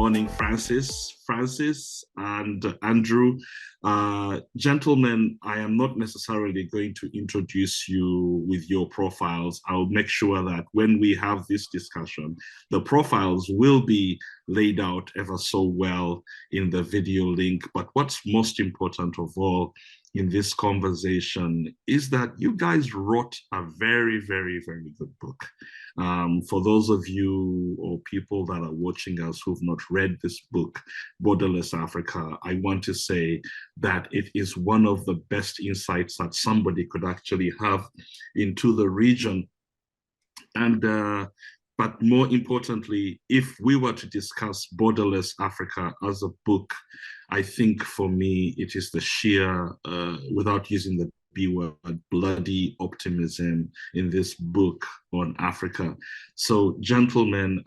morning, Francis, and Andrew. Gentlemen, I am not necessarily going to introduce you with your profiles. I'll make sure that when we have this discussion, the profiles will be laid out ever so well in the video link. But what's most important of all in this conversation is that you guys wrote a very, very, very good book. For those of you or people that are watching us who've not read this book, Borderless Africa, I want to say that it is one of the best insights that somebody could actually have into the region. And but more importantly, if we were to discuss Borderless Africa as a book, I think for me, it is the sheer, without using the B word, bloody optimism in this book on Africa. So gentlemen,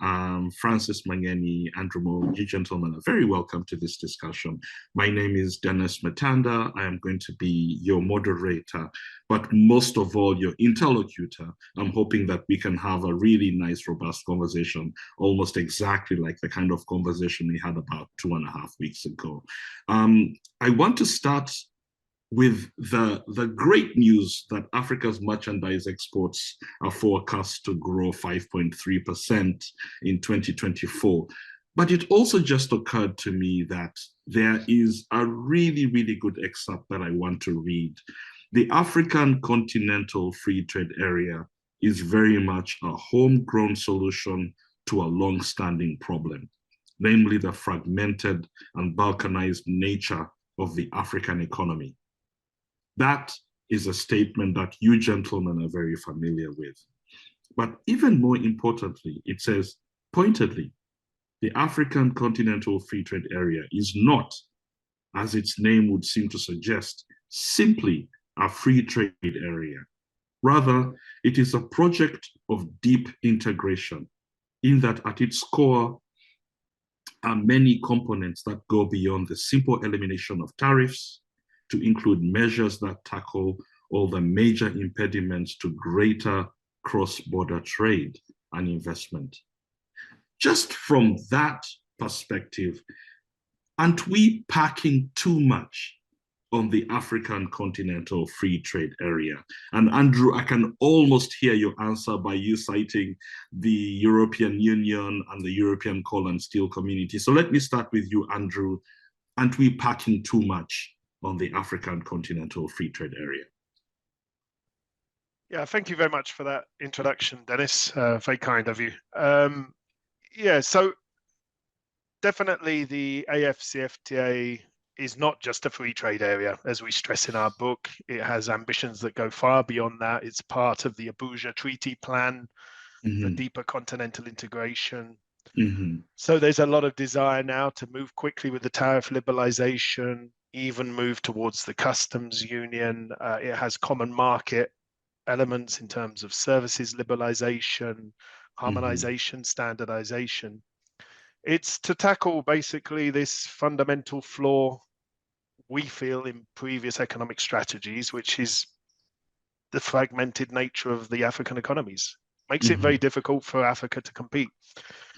Francis, Mangeni, Andrew Mo, you gentlemen are very welcome to this discussion. My name is Dennis Matanda. I am going to be your moderator, but most of all, your interlocutor. I'm hoping that we can have a really nice, robust conversation, almost exactly like the kind of conversation we had about 2.5 weeks ago. I want to start with the great news that Africa's merchandise exports are forecast to grow 5.3% in 2024. But it also just occurred to me that there is a really, really good excerpt that I want to read. The African Continental Free Trade Area is very much a homegrown solution to a long-standing problem, namely the fragmented and balkanized nature of the African economy. That is a statement that you gentlemen are very familiar with. But even more importantly, it says pointedly, the African Continental Free Trade Area is not, as its name would seem to suggest, simply a free trade area. Rather, it is a project of deep integration, in that at its core are many components that go beyond the simple elimination of tariffs to include measures that tackle all the major impediments to greater cross-border trade and investment. Just from that perspective, aren't we packing too much on the African Continental Free Trade Area? And Andrew, I can almost hear your answer by you citing the European Union and the European Coal and Steel Community. So let me start with you, Andrew. Aren't we packing too much on the African Continental Free Trade Area? Yeah, thank you very much for that introduction, Dennis. Very kind of you. Yeah, so definitely the AFCFTA is not just a free trade area, as we stress in our book. It has ambitions that go far beyond that. It's part of the Abuja Treaty Plan for deeper continental integration. So there's a lot of desire now to move quickly with the tariff liberalization, even move towards the customs union. It has common market elements in terms of services liberalization, harmonization, standardization. It's to tackle basically this fundamental flaw we feel in previous economic strategies, which is the fragmented nature of the African economies. Makes it very difficult for Africa to compete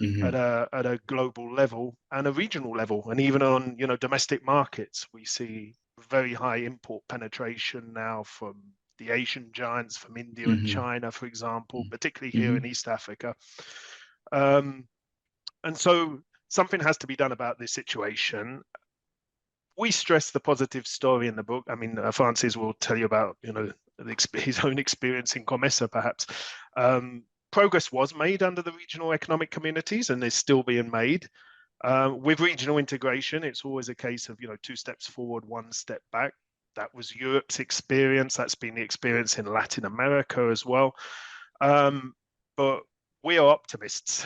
at a global level and a regional level, and even on domestic markets. We see very high import penetration now from the Asian giants, from India and China, for example, particularly here in East Africa. And so something has to be done about this situation. We stress the positive story in the book. I mean, Francis will tell you about his own experience in COMESA, perhaps. Progress was made under the regional economic communities and is still being made. With regional integration, it's always a case of 2 steps forward, 1 step back. That was Europe's experience. That's been the experience in Latin America as well. But we are optimists.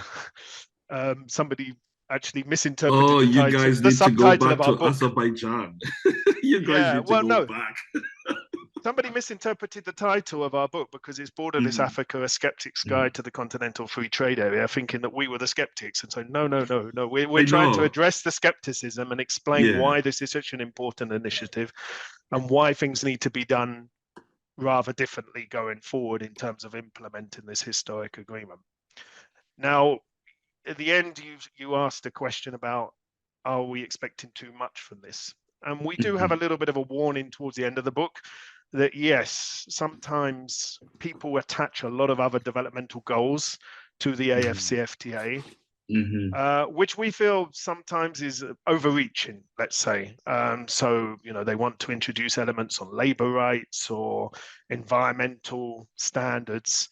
Somebody actually misinterpreted the title. Guys need to go back to Azerbaijan. You guys need to go back. Somebody misinterpreted the title of our book because it's Borderless Africa, a Skeptic's Guide to the Continental Free Trade Area, thinking that we were the skeptics. And so, no. We're trying to address the skepticism and explain why this is such an important initiative and why things need to be done rather differently going forward in terms of implementing this historic agreement. Now, at the end, you asked a question about, are we expecting too much from this? And we do have a little bit of a warning towards the end of the book that, yes, sometimes people attach a lot of other developmental goals to the AFCFTA, which we feel sometimes is overreaching, let's say. So, they want to introduce elements on labor rights or environmental standards.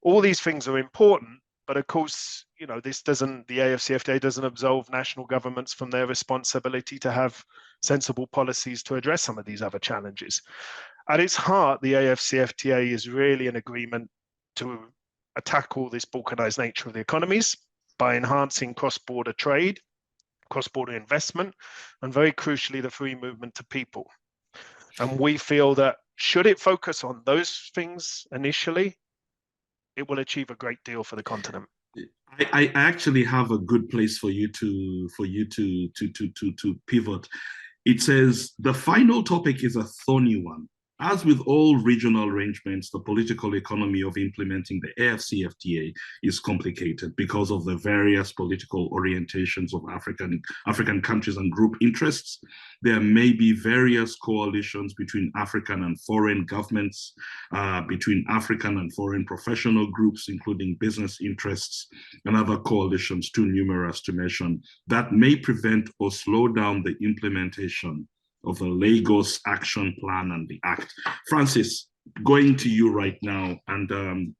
All these things are important, but of course, the AFCFTA doesn't absolve national governments from their responsibility to have sensible policies to address some of these other challenges. At its heart, the AFCFTA is really an agreement to tackle this balkanized nature of the economies by enhancing cross-border trade, cross-border investment, and very crucially, the free movement of people. And we feel that should it focus on those things initially, it will achieve a great deal for the continent. I actually have a good place for you to pivot. It says the final topic is a thorny one. As with all regional arrangements, the political economy of implementing the AFCFTA is complicated because of the various political orientations of African countries and group interests. There may be various coalitions between African and foreign governments, between African and foreign professional groups, including business interests, and other coalitions too numerous to mention, that may prevent or slow down the implementation of the Lagos Action Plan and the Act. Francis, going to you right now, and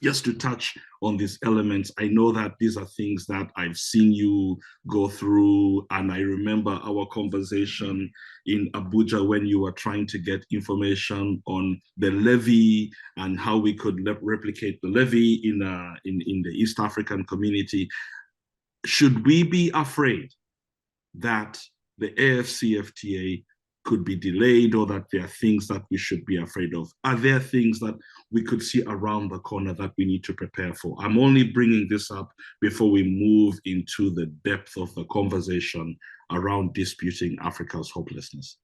just to touch on these elements, I know that these are things that I've seen you go through, and I remember our conversation in Abuja when you were trying to get information on the levy and how we could replicate the levy in the East African community. Should we be afraid that the AFCFTA could be delayed, or that there are things that we should be afraid of? Are there things that we could see around the corner that we need to prepare for? I'm only bringing this up before we move into the depth of the conversation around disputing Africa's hopelessness.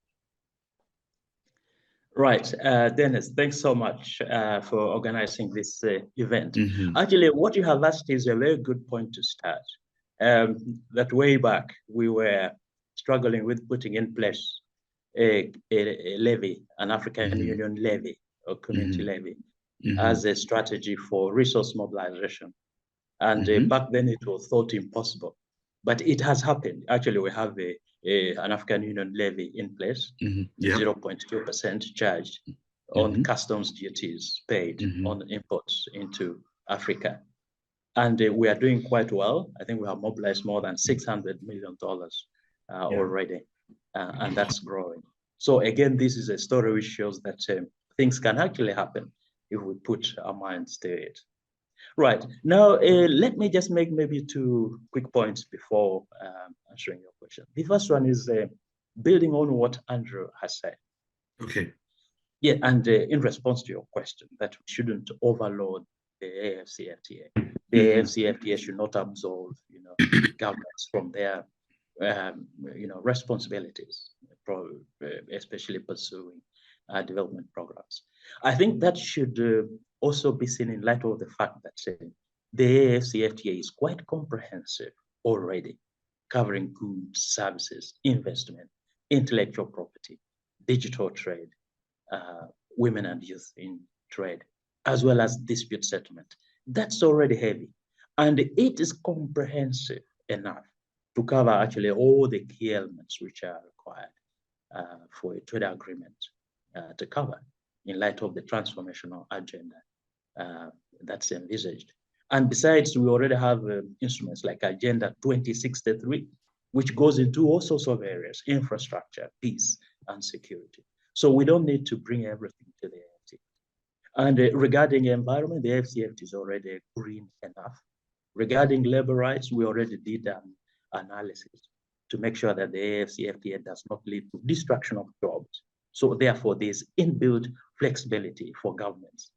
Right, Dennis, thanks so much for organizing this event. Actually, what you have asked is a very good point to start. That way back, we were struggling with putting in place a levy, an African Union levy or community levy, as a strategy for resource mobilization. And back then it was thought impossible, but it has happened. Actually, we have an African Union levy in place, 0.2% charged on customs duties paid on imports into Africa. And we are doing quite well. I think we have mobilized more than $600 million already, and that's growing. So again, this is a story which shows that things can actually happen if we put our minds to it. Right, now let me just make maybe 2 quick points before answering your question. The first one is building on what Andrew has said. Okay. Yeah, and in response to your question, that we shouldn't overload the AFCFTA. The AFCFTA should not absolve, governments from their, responsibilities, especially pursuing development programs. I think that should also be seen in light of the fact that the AFCFTA is quite comprehensive already, covering goods, services, investment, intellectual property, digital trade, women and youth in trade, as well as dispute settlement. That's already heavy. And it is comprehensive enough to cover actually all the key elements which are required for a trade agreement to cover in light of the transformational agenda that's envisaged. And besides, we already have instruments like Agenda 2063, which goes into all sorts of areas: infrastructure, peace, and security. So we don't need to bring everything to the AFCFTA. And regarding environment, the AFCFTA is already green enough. Regarding labor rights, we already did an analysis to make sure that the AFCFTA does not lead to destruction of jobs. So therefore, there's inbuilt flexibility for governments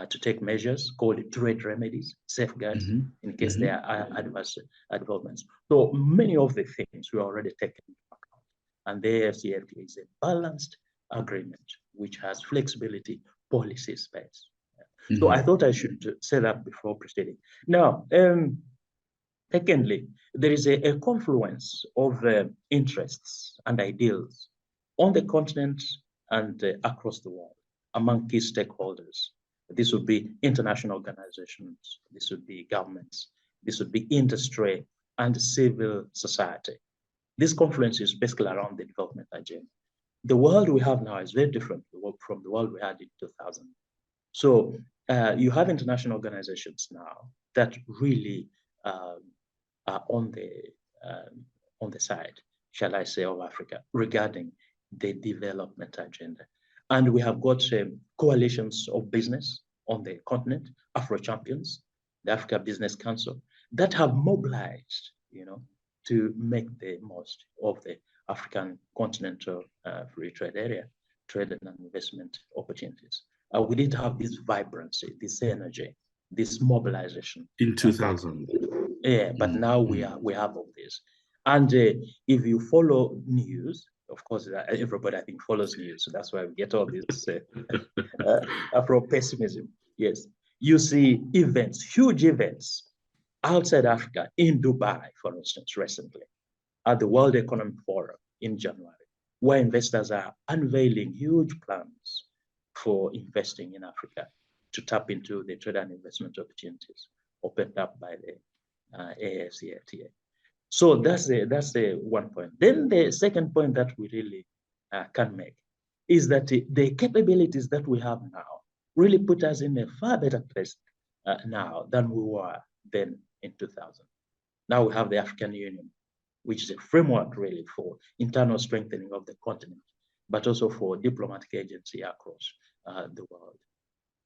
to take measures called trade remedies, safeguards, in case there are adverse developments. So many of the things we already taken into account. And the AFCFTA is a balanced agreement which has flexibility, policy space. So I thought I should say that before proceeding. Now, Secondly, there is a confluence of interests and ideals on the continent and across the world among key stakeholders. This would be international organizations, this would be governments, this would be industry and civil society. This confluence is basically around the development agenda. The world we have now is very different from the world we had in 2000. So you have international organizations now that really are on the side, shall I say, of Africa regarding the development agenda. And we have got coalitions of business on the continent, Afro Champions, the Africa Business Council, that have mobilized, to make the most of the African continental free trade area, trade and investment opportunities. We didn't have this vibrancy, this energy, this mobilization in 2000. Yeah, but now we have all this. And if you follow news, of course, everybody I think follows news, so that's why we get all this Afro-pessimism. Yes, you see events, huge events outside Africa, in Dubai, for instance, recently, at the World Economic Forum in January, where investors are unveiling huge plans for investing in Africa to tap into the trade and investment opportunities opened up by the AFCFTA. So that's the one point. Then the second point that we really can make is that the capabilities that we have now really put us in a far better place now than we were then in 2000. Now we have the African Union, which is a framework really for internal strengthening of the continent, but also for diplomatic agency across the world.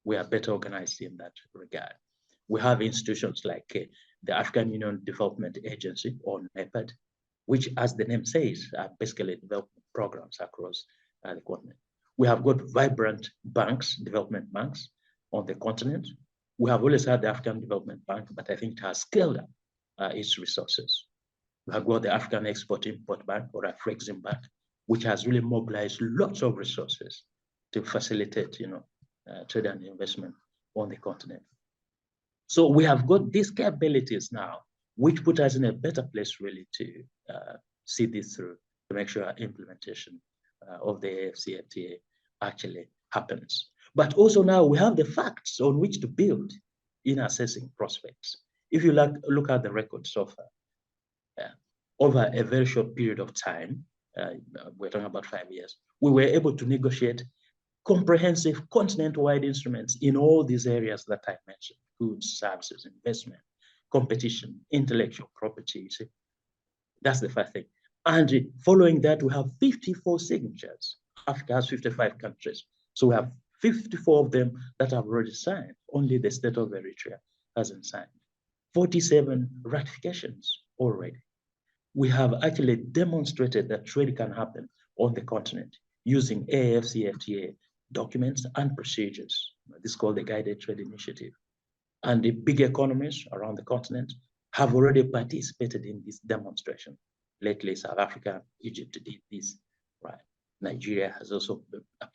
We are better organized in that regard. We have institutions like the African Union Development Agency, or NEPAD, which, as the name says, are basically development programs across the continent. We have got vibrant banks, development banks on the continent. We have always had the African Development Bank, but I think it has scaled up its resources. We have got the African Export-Import Bank, or Afrexim Bank, which has really mobilized lots of resources to facilitate, trade and investment on the continent. So we have got these capabilities now, which put us in a better place really to see this through, to make sure our implementation of the AFCFTA actually happens. But also now we have the facts on which to build in assessing prospects. If you look at the record so far, over a very short period of time, we're talking about 5 years, we were able to negotiate comprehensive continent-wide instruments in all these areas that I mentioned: goods, services, investment, competition, intellectual property. See? That's the first thing. And following that, we have 54 signatures. Africa has 55 countries. So we have 54 of them that have already signed. Only the state of Eritrea hasn't signed. 47 ratifications already. We have actually demonstrated that trade can happen on the continent using AFCFTA documents and procedures. This is called the Guided Trade Initiative. And the big economies around the continent have already participated in this demonstration. Lately, South Africa, Egypt did this, right? Nigeria has also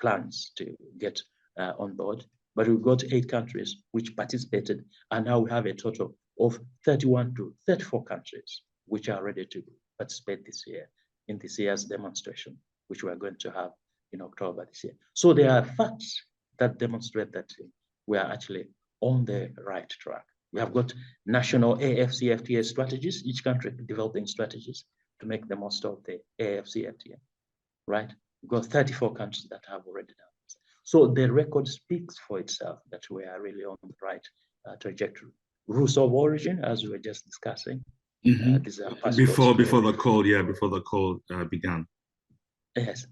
plans to get on board, but we've got 8 countries which participated, and now we have a total of 31 to 34 countries which are ready to participate this year in this year's demonstration, which we are going to have in October this year. So there are facts that demonstrate that we are actually on the right track. We have got national AFCFTA strategies, each country developing strategies to make the most of the AFCFTA, right? We've got 34 countries that have already done this. So the record speaks for itself that we are really on the right trajectory. Rules of origin, as we were just discussing. Before the call began. Yes.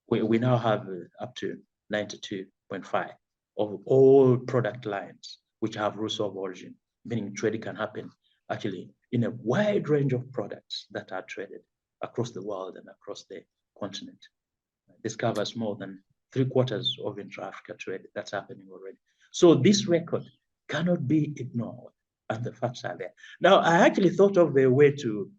We now have up to 92.5 of all product lines which have rules of origin, meaning trade can happen actually in a wide range of products that are traded across the world and across the continent. This covers more than 3/4 of intra-Africa trade that's happening already. So this record cannot be ignored, and the facts are there. Now, I actually thought of a way to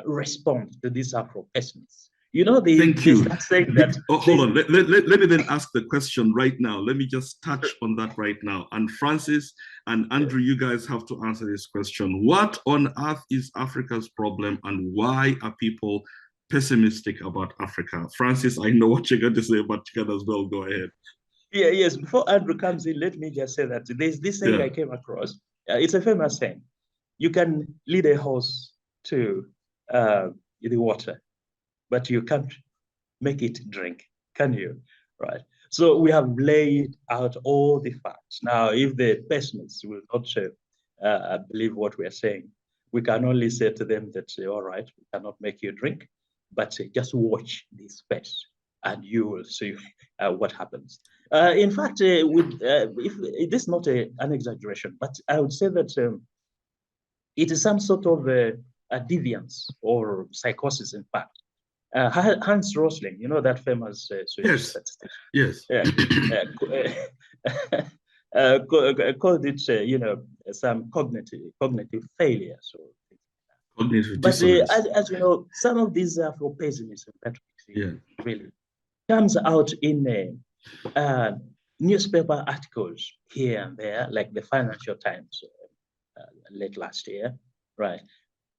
respond to these Afro-pessimists. You know, Thank you. that saying that. Hold on. Let me then ask the question right now. Let me just touch on that right now. And Francis and Andrew, you guys have to answer this question. What on earth is Africa's problem, and why are people pessimistic about Africa? Francis, I know what you're going to say, but you can as well. Go ahead. Yeah, yes. Before Andrew comes in, let me just say that there's this saying I came across. It's a famous saying. You can lead a horse to the water, but you can't make it drink, can you? Right. So we have laid out all the facts. Now, if the pessimists will not believe what we are saying, we can only say to them that, all right, we cannot make you drink, but just watch this space and you will see what happens. In fact, if this is not an exaggeration, but I would say that it is some sort of a deviance or psychosis, in fact. Hans Rosling, you know that famous Swedish statistician. Yes. Called it, some cognitive failures. Cognitive but dissonance. As you know, some of these Afro-pessimism that really comes out in newspaper articles here and there, like the Financial Times late last year, right?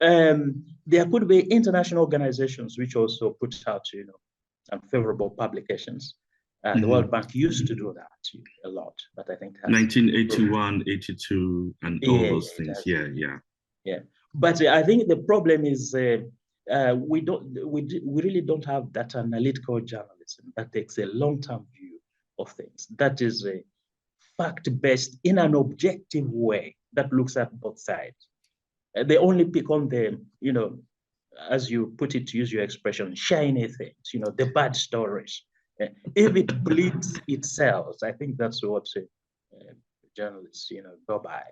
There could be international organizations which also put out, unfavorable publications. The World Bank used to do that a lot, but I think 1981, 82, and all those things. Yeah. But I think the problem is we really don't have that analytical journalism that takes a long-term view of things. That is a fact-based in an objective way that looks at both sides. They only pick on the, as you put it, to use your expression, shiny things, the bad stories. If it bleeds, it sells. I think that's what journalists, go by.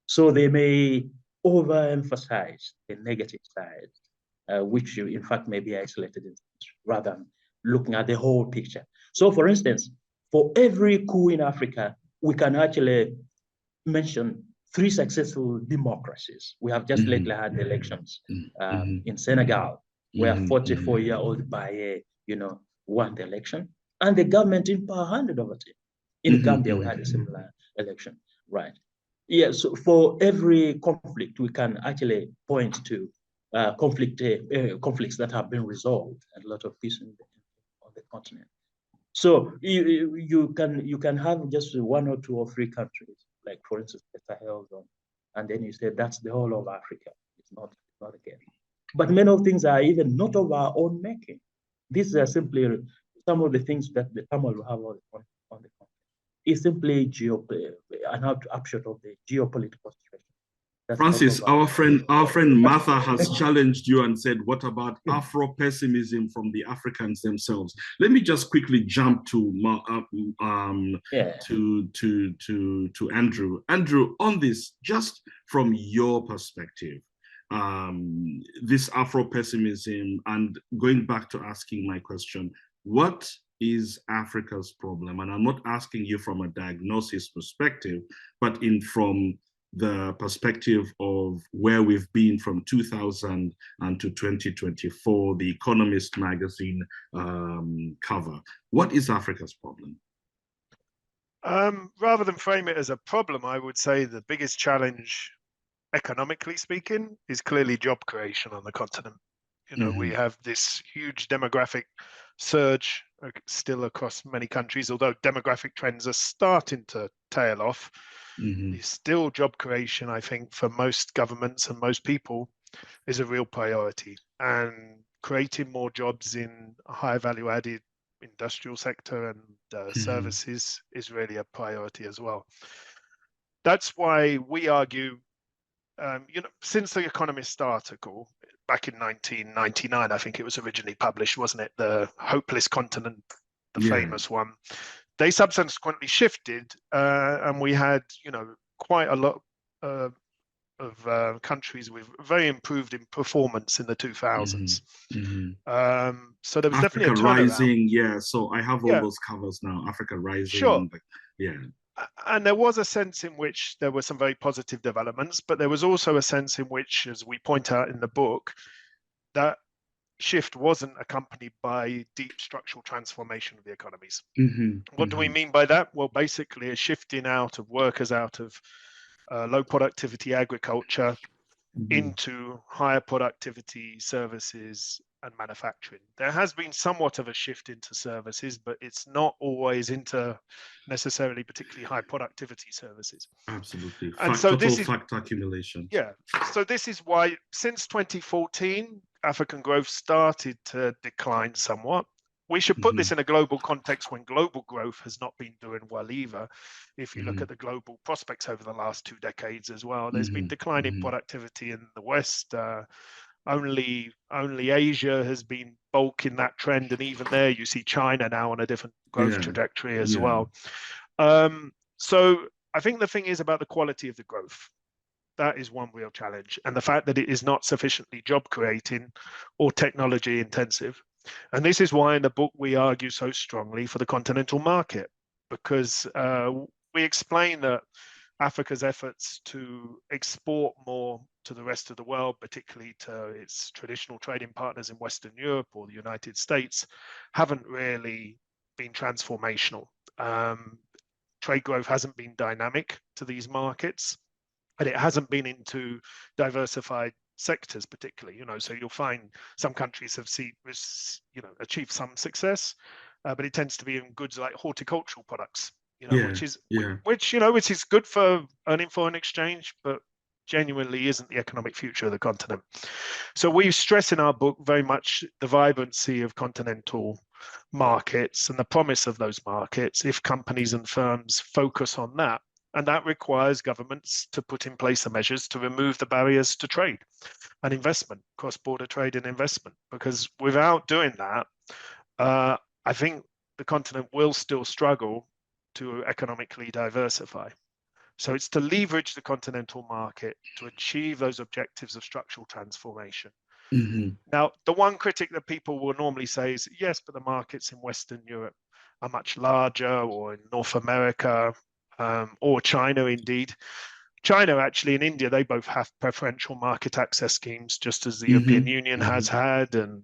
So they may overemphasize the negative side, which in fact may be isolated rather than looking at the whole picture. So for instance, for every coup in Africa, we can actually mention 3 successful democracies. We have just lately had elections in Senegal, where 44-year-old Baye, won the election, and the government in power handed over to him. In Gambia, we had a similar election, right? Yeah, so for every conflict, we can actually point to conflicts that have been resolved, and a lot of peace on the continent. So you can have just 1 or 2 or 3 countries, like for instance the Sahel zone, and then you say that's the whole of Africa. It's not the case. But many of things are even not of our own making. These are simply some of the things that the Tamil will have on the continent. It's simply an upshot of the geopolitical situation. Francis, our friend Martha has challenged you and said, what about Afro-pessimism from the Africans themselves? Let me just quickly jump to Andrew. Andrew, on this, just from your perspective, this Afro-pessimism, and going back to asking my question, what is Africa's problem? And I'm not asking you from a diagnosis perspective, but from the perspective of where we've been from 2000 and to 2024, the Economist magazine cover. What is Africa's problem? Rather than frame it as a problem, I would say the biggest challenge, economically speaking, is clearly job creation on the continent. We have this huge demographic surge still across many countries, although demographic trends are starting to tail off. Still, job creation, I think, for most governments and most people is a real priority. And creating more jobs in a high value added industrial sector and services is really a priority as well. That's why we argue, since the Economist article back in 1999, I think it was originally published, wasn't it? The Hopeless Continent, the famous one. They subsequently shifted, and we had, quite a lot of countries with very improved in performance in the 2000s. So there was Africa definitely a turnaround. Rising, so I have all those covers now. Africa Rising, sure. And there was a sense in which there were some very positive developments, but there was also a sense in which, as we point out in the book, that shift wasn't accompanied by deep structural transformation of the economies. Mm-hmm. What do we mean by that? Well, basically a shifting out of workers out of low productivity agriculture into higher productivity services and manufacturing. There has been somewhat of a shift into services, but it's not always into necessarily particularly high productivity services. Absolutely. And so total this is factor accumulation. Yeah. So this is why since 2014, African growth started to decline somewhat. We should put this in a global context when global growth has not been doing well either. If you look at the global prospects over the last 2 decades as well, there's been declining productivity in the West. Only Asia has been bulking that trend, and even there you see China now on a different growth trajectory as well. So I think the thing is about the quality of the growth. That is one real challenge, and the fact that it is not sufficiently job creating or technology intensive. And this is why in the book we argue so strongly for the continental market, because we explain that Africa's efforts to export more to the rest of the world, particularly to its traditional trading partners in Western Europe or the United States, haven't really been transformational. Trade growth hasn't been dynamic to these markets, and it hasn't been into diversified sectors particularly. So you'll find some countries have achieved some success, but it tends to be in goods like horticultural products, which is good for earning foreign exchange, but genuinely isn't the economic future of the continent. So we stress in our book very much the vibrancy of continental markets and the promise of those markets if companies and firms focus on that. And that requires governments to put in place the measures to remove the barriers to trade and investment, cross-border trade and investment. Because without doing that, I think the continent will still struggle to economically diversify. So it's to leverage the continental market to achieve those objectives of structural transformation. Now, the one critic that people will normally say is, yes, but the markets in Western Europe are much larger, or in North America, or China indeed. China actually and India, they both have preferential market access schemes, just as the European Union has had, and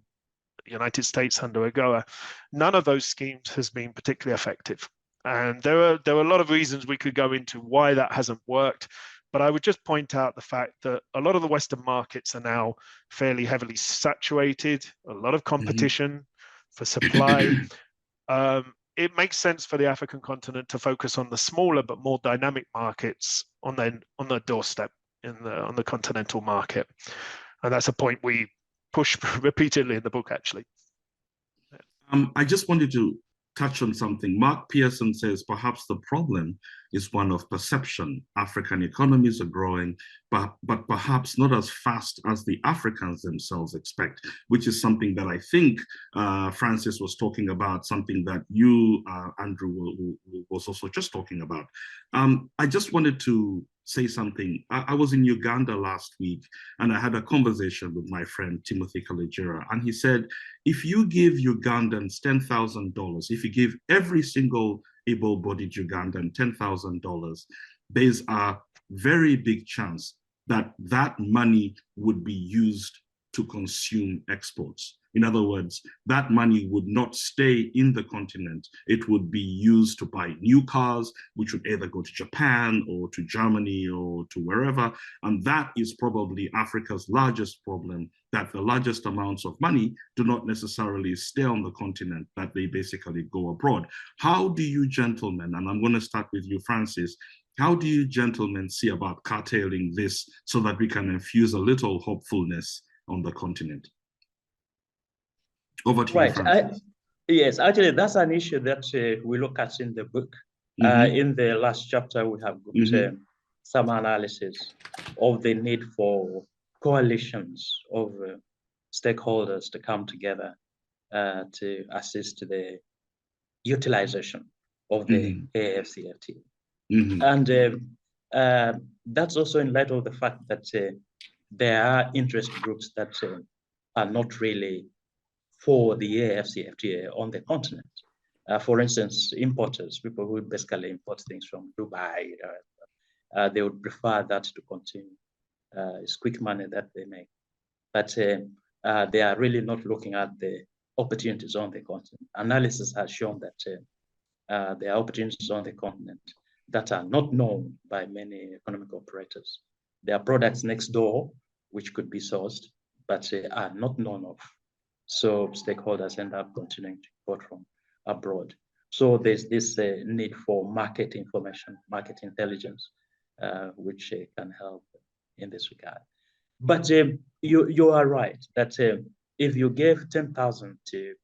the United States under AGOA. None of those schemes has been particularly effective. And there are a lot of reasons we could go into why that hasn't worked. But I would just point out the fact that a lot of the Western markets are now fairly heavily saturated, a lot of competition for supply. It makes sense for the African continent to focus on the smaller but more dynamic markets on their doorstep on the continental market. And that's a point we push repeatedly in the book, actually. I just wanted to touch on something. Mark Pearson says perhaps the problem is one of perception. African economies are growing, but perhaps not as fast as the Africans themselves expect, which is something that I think Francis was talking about, something that you, Andrew, was also just talking about. I just wanted to say something. I was in Uganda last week, and I had a conversation with my friend Timothy Kalejira, and he said, if you give Ugandans $10,000, if you give every single able-bodied Ugandan $10,000, there's a very big chance that that money would be used to consume exports. In other words, that money would not stay in the continent. It would be used to buy new cars, which would either go to Japan or to Germany or to wherever. And that is probably Africa's largest problem, that the largest amounts of money do not necessarily stay on the continent, that they basically go abroad. How do you gentlemen, and I'm going to start with you, Francis, how do you gentlemen see about curtailing this so that we can infuse a little hopefulness on the continent? Over to you, Francis. Yes, actually, that's an issue that we look at in the book. In the last chapter, we have got some analysis of the need for coalitions of stakeholders to come together to assist the utilization of the AFCFTA. And that's also in light of the fact that there are interest groups that are not really for the AFCFTA on the continent. For instance, importers, people who basically import things from Dubai, they would prefer that to continue. It's quick money that they make. But they are really not looking at the opportunities on the continent. Analysis has shown that there are opportunities on the continent that are not known by many economic operators. There are products next door which could be sourced, but are not known of. So stakeholders end up continuing to import from abroad. So there's this need for market information, market intelligence, which can help in this regard. But you are right that if you gave 10,000 to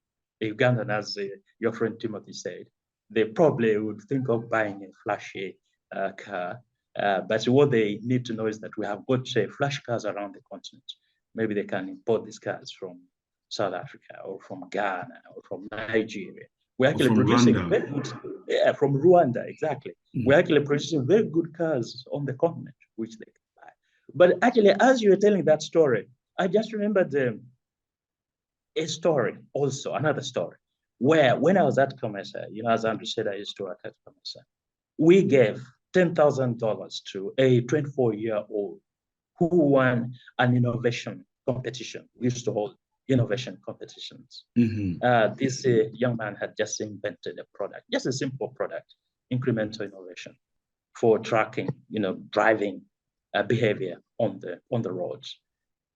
Ugandan, as your friend Timothy said, they probably would think of buying a flashy car. But what they need to know is that we have got flash cars around the continent. Maybe they can import these cars from South Africa or from Ghana or from Nigeria. We're actually producing very good, from Rwanda, exactly. We're actually producing very good cars on the continent, which they can buy. But actually, as you were telling that story, I just remembered a story also, another story, where when I was at COMESA, as Andrew said, I used to work at COMESA, we gave $10,000 to a 24-year-old who won an innovation competition. We used to hold innovation competitions. This young man had just invented a product, just a simple product, incremental innovation for tracking, driving behavior on the roads.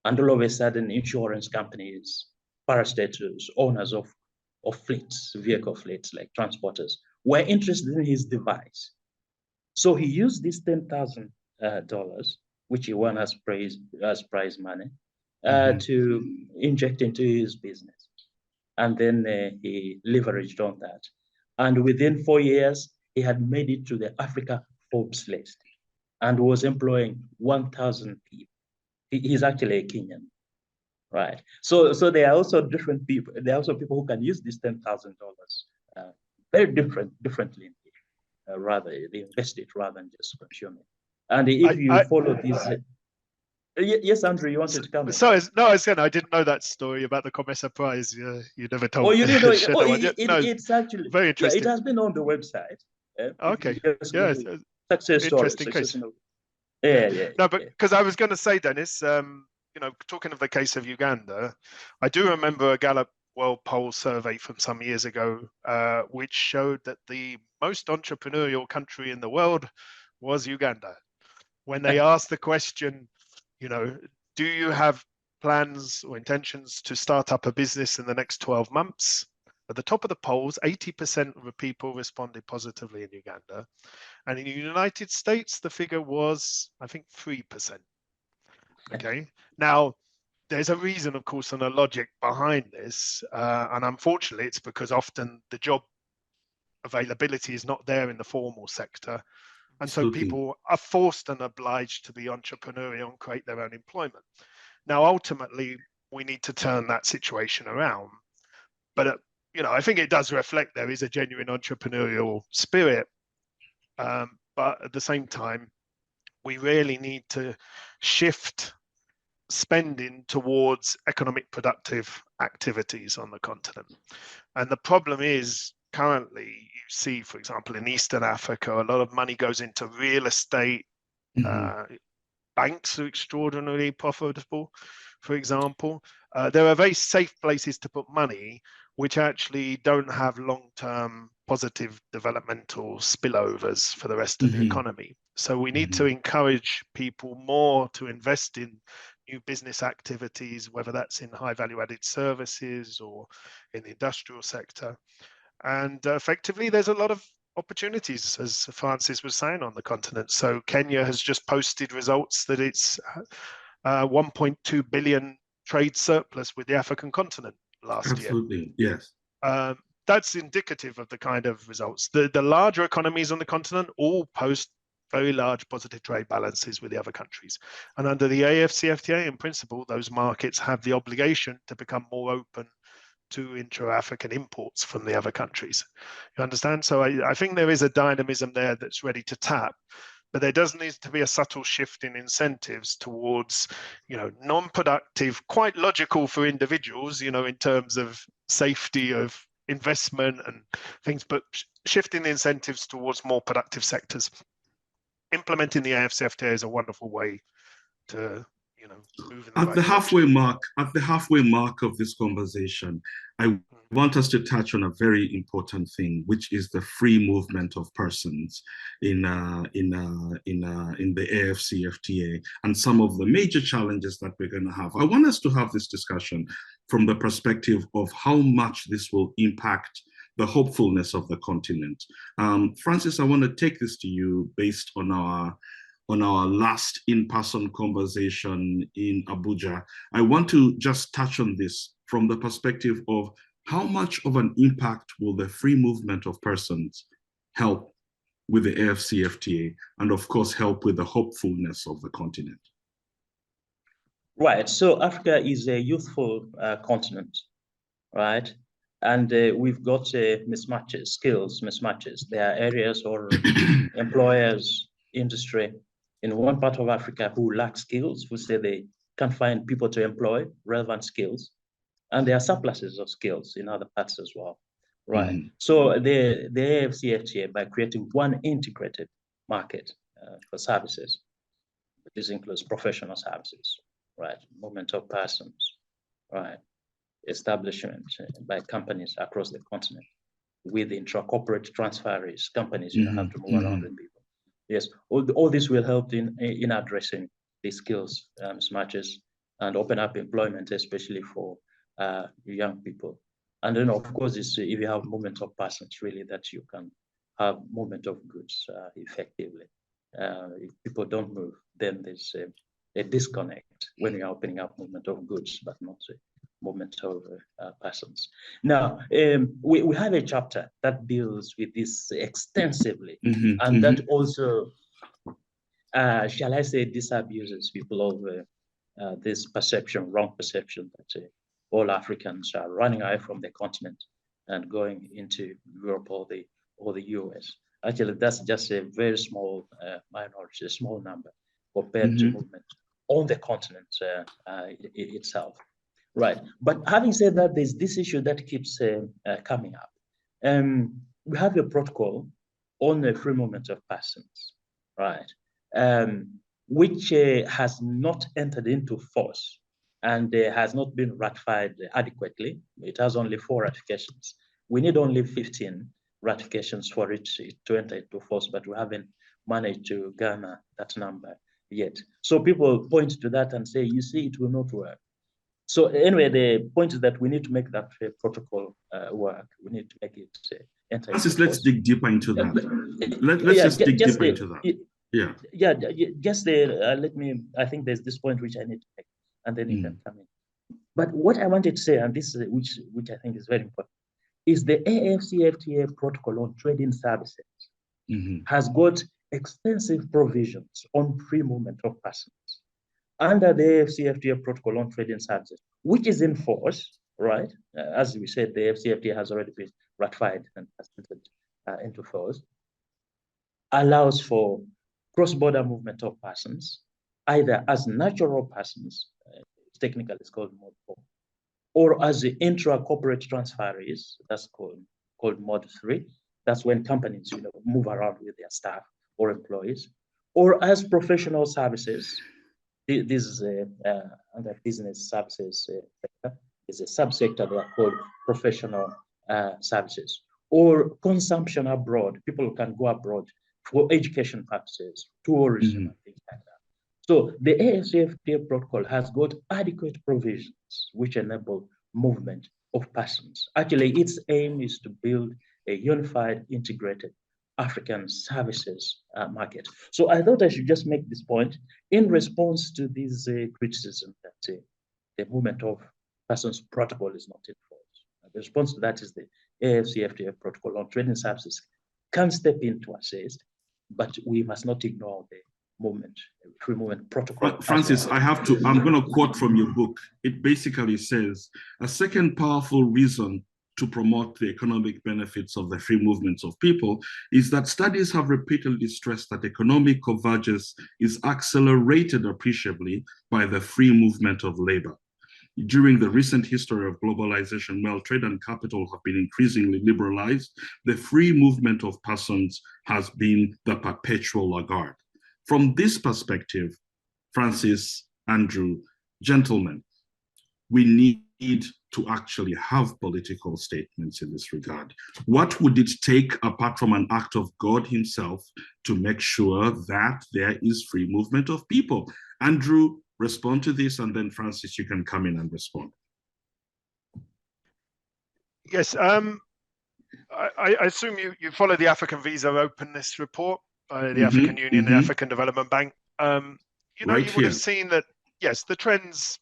And all of a sudden, insurance companies, parastatals, owners of fleets, vehicle fleets like transporters, were interested in his device. So he used this $10,000, which he won as prize money, to inject into his business. And then he leveraged on that. And within 4 years, he had made it to the Africa Forbes list and was employing 1,000 people. He's actually a Kenyan, right? So there are also different people. There are also people who can use this $10,000 very differently. Rather, they invest it rather than just consume it. And if you follow this, yes, Andrew, you wanted to come in. Sorry, no, I was saying I didn't know that story about the COMESA Prize. You never told me. Oh, you didn't know? It's actually very interesting. Yeah, it has been on the website. Okay, yeah, success story. Interesting case. Yeah. No, but because I was going to say, Dennis, talking of the case of Uganda, I do remember a Gallup World Poll survey from some years ago, which showed that the most entrepreneurial country in the world was Uganda. When they asked the question, do you have plans or intentions to start up a business in the next 12 months? At the top of the polls, 80% of the people responded positively in Uganda. And in the United States, the figure was, I think, 3%. Okay. Now, there's a reason, of course, and a logic behind this. And unfortunately, it's because often the job availability is not there in the formal sector. And so people are forced and obliged to be entrepreneurial and create their own employment. Now, ultimately, we need to turn that situation around. But, I think it does reflect there is a genuine entrepreneurial spirit. But at the same time, we really need to shift spending towards economic productive activities on the continent. And the problem is currently you see, for example, in Eastern Africa, a lot of money goes into real estate. Banks are extraordinarily profitable, for example. There are very safe places to put money, which actually don't have long-term positive developmental spillovers for the rest of the economy. So we need to encourage people more to invest in new business activities, whether that's in high value added services or in the industrial sector. And effectively, there's a lot of opportunities, as Francis was saying, on the continent. So Kenya has just posted results that it's 1.2 billion trade surplus with the African continent last year. Absolutely, yes. That's indicative of the kind of results. The larger economies on the continent all post very large positive trade balances with the other countries. And under the AFCFTA, in principle, those markets have the obligation to become more open to intra-African imports from the other countries. You understand? So I think there is a dynamism there that's ready to tap, but there does need to be a subtle shift in incentives towards, non-productive, quite logical for individuals, in terms of safety of investment and things, but shifting the incentives towards more productive sectors. Implementing the AFCFTA is a wonderful way to, move in At the halfway mark of this conversation, I want us to touch on a very important thing, which is the free movement of persons in the AFCFTA and some of the major challenges that we're going to have. I want us to have this discussion from the perspective of how much this will impact the hopefulness of the continent. Francis, I want to take this to you based on our last in-person conversation in Abuja. I want to just touch on this from the perspective of how much of an impact will the free movement of persons help with the AFCFTA and of course help with the hopefulness of the continent? Right, so Africa is a youthful continent, right? And we've got mismatches, skills mismatches. There are areas or employers, industry in one part of Africa who lack skills, who say they can't find people to employ relevant skills. And there are surpluses of skills in other parts as well, right? So the AFCFTA, by creating one integrated market for services, this includes professional services, right? Movement of persons, right? Establishment by companies across the continent with intra-corporate transferees, companies have to move around with people. Yes, all this will help in addressing the skills mismatches and open up employment, especially for young people. And then, of course, if you have movement of persons, really, that you can have movement of goods effectively. If people don't move, then there's a disconnect when you're opening up movement of goods, but not movement of persons. Now, we have a chapter that deals with this extensively, and that also, shall I say, disabuses people of this perception, wrong perception that all Africans are running away from the continent and going into Europe or the US. Actually, that's just a very small minority, a small number compared to movement on the continent itself. Right, but having said that, there's this issue that keeps coming up. We have a protocol on the free movement of persons, right, which has not entered into force and has not been ratified adequately. It has only 4 ratifications. We need only 15 ratifications for it to enter into force, but we haven't managed to garner that number yet. So people point to that and say, you see, it will not work. So anyway, the point is that we need to make that protocol work. We need to make it enter. Francis, let's dig deeper into that. Let's just dig deeper into that. Just let me, I think there's this point which I need to make, and then you can come in. But what I wanted to say, and this is which I think is very important, is the AFCFTA protocol on trading services has got extensive provisions on free movement of persons under the AFCFTA protocol on trading services, which is in force, right? As we said, the AFCFTA has already been ratified and has entered into force, allows for cross-border movement of persons, either as natural persons, technically it's called Mod 4, or as the intra-corporate transferees, that's called Mod 3. That's when companies move around with their staff or employees, or as professional services. This is under business services sector. Is a subsector that are called professional services, or consumption abroad. People can go abroad for education purposes, tourism, and things like that. So the AFCFTA protocol has got adequate provisions which enable movement of persons. Actually, its aim is to build a unified, integrated African services market. So I thought I should just make this point in response to this criticism that the movement of persons protocol is not in force. The response to that is the AFCFTA protocol on trading services can step in to assist, but we must not ignore the free movement protocol. Francis, well. I'm going to quote from your book. It basically says, a second powerful reason to promote the economic benefits of the free movements of people is that studies have repeatedly stressed that economic convergence is accelerated appreciably by the free movement of labor. During the recent history of globalization, where trade and capital have been increasingly liberalized, the free movement of persons has been the perpetual laggard. From this perspective, Francis, Andrew, gentlemen, we need to actually have political statements in this regard. What would it take, apart from an act of God himself, to make sure that there is free movement of people? Andrew, respond to this, and then Francis, you can come in and respond. Yes, I assume you follow the African Visa Openness Report by the African Union, the African Development Bank. You would have seen that, yes, the trends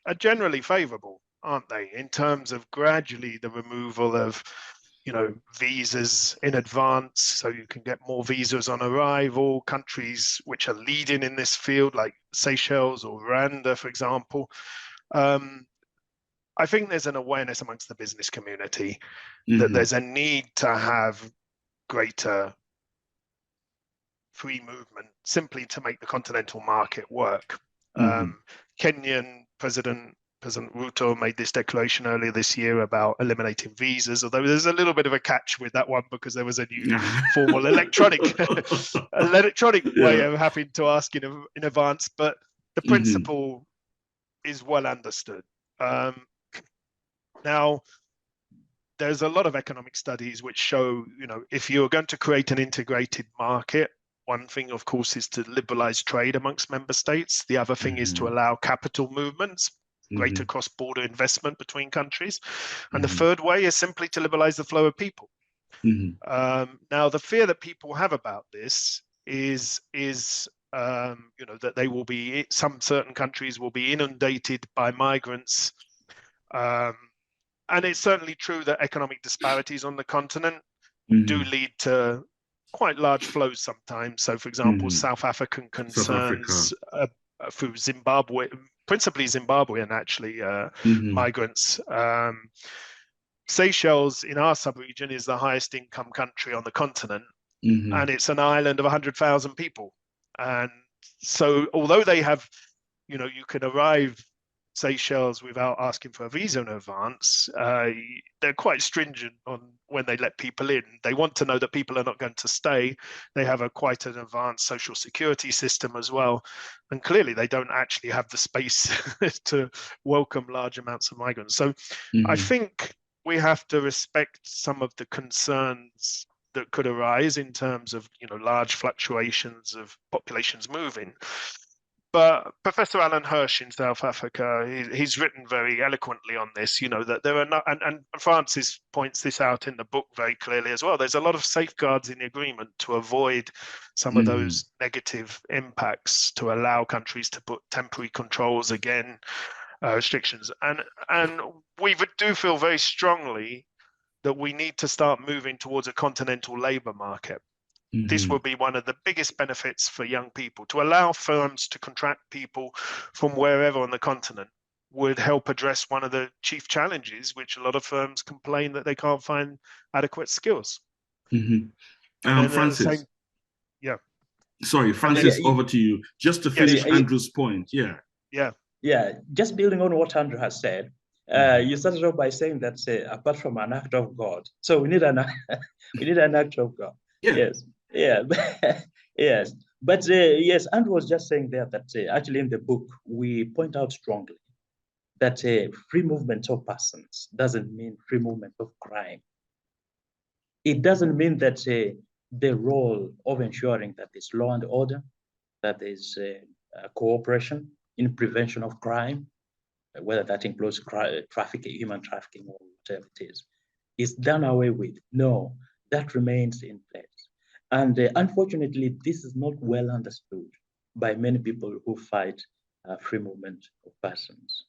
are generally favorable, aren't they, in terms of gradually the removal of, visas in advance, so you can get more visas on arrival. Countries which are leading in this field, like Seychelles or Rwanda, for example. I think there's an awareness amongst the business community that there's a need to have greater free movement simply to make the continental market work. Kenyan President Ruto made this declaration earlier this year about eliminating visas, although there's a little bit of a catch with that one because there was a new formal electronic way of having to ask in advance, but the principle is well understood. Now, there's a lot of economic studies which show, if you're going to create an integrated market, one thing, of course, is to liberalize trade amongst member states. The other thing is to allow capital movements, greater cross-border investment between countries. And the third way is simply to liberalize the flow of people. Now, the fear that people have about this is that they will be, some certain countries will be inundated by migrants. And it's certainly true that economic disparities on the continent do lead to quite large flows sometimes. So, for example, South African concerns through Zimbabwe, principally Zimbabwean, actually, migrants. Seychelles, in our sub-region, is the highest income country on the continent, and it's an island of 100,000 people. And so, although they have, you can arrive Seychelles without asking for a visa in advance, they're quite stringent on when they let people in. They want to know that people are not going to stay. They have quite an advanced social security system as well. And clearly they don't actually have the space to welcome large amounts of migrants. So I think we have to respect some of the concerns that could arise in terms of, large fluctuations of populations moving. But Professor Alan Hirsch in South Africa, he's written very eloquently on this, that there are not, and Francis points this out in the book very clearly as well. There's a lot of safeguards in the agreement to avoid some of those negative impacts, to allow countries to put temporary controls again, restrictions. And we do feel very strongly that we need to start moving towards a continental labor market. This will be one of the biggest benefits for young people. To allow firms to contract people from wherever on the continent would help address one of the chief challenges, which a lot of firms complain that they can't find adequate skills. Francis. Sorry, Francis, over to you. Just to finish Andrew's point. Just building on what Andrew has said, you started off by saying that apart from an act of God, so we need an act of God. Yes. Yes. But yes, Andrew was just saying there that actually in the book, we point out strongly that free movement of persons doesn't mean free movement of crime. It doesn't mean that the role of ensuring that there's law and order, that there's cooperation in prevention of crime, whether that includes trafficking, human trafficking, or whatever it is done away with. No, that remains in place. And unfortunately, this is not well understood by many people who fight free movement of persons.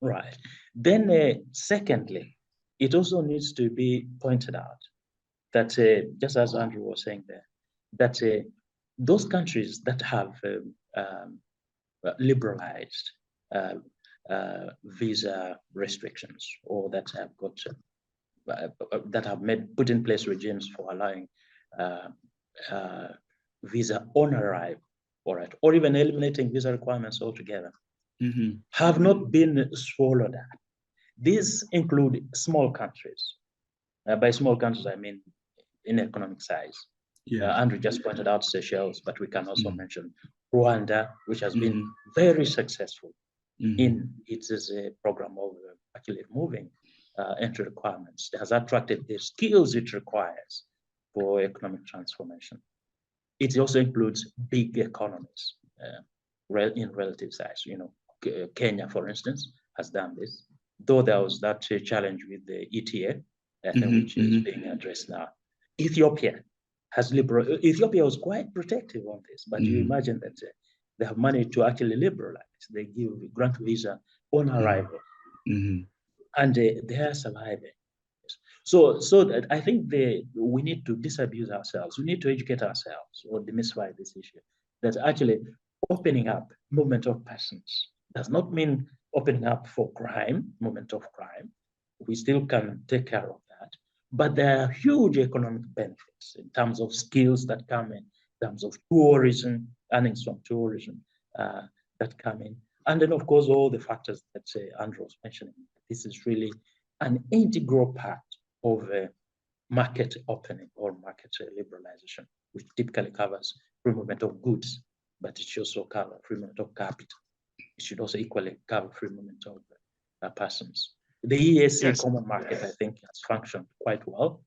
Right. Then secondly, it also needs to be pointed out that, just as Andrew was saying there, that those countries that have liberalized visa restrictions, or that have got that have put in place regimes for allowing visa on arrival, or even eliminating visa requirements altogether, have not been swallowed up. These include small countries. By small countries, I mean in economic size. Andrew just pointed out Seychelles, but we can also mention Rwanda, which has been very successful in its program of actually removing entry requirements. It has attracted the skills it requires for economic transformation. It also includes big economies in relative size. You know, Kenya, for instance, has done this, though there was that challenge with the ETA, which is being addressed now. Ethiopia has Ethiopia was quite protective on this, but you imagine that they have managed to actually liberalize. They grant visa on arrival, and they are surviving. So that I think we need to disabuse ourselves. We need to educate ourselves or demystify this issue. That actually opening up movement of persons does not mean opening up for crime, movement of crime. We still can take care of that. But there are huge economic benefits in terms of skills that come in terms of tourism, earnings from tourism that come in. And then, of course, all the factors that Andrew was mentioning. This is really an integral part of market opening or market liberalization, which typically covers free movement of goods, but it should also cover free movement of capital. It should also equally cover free movement of persons. The EAC common market, I think, has functioned quite well,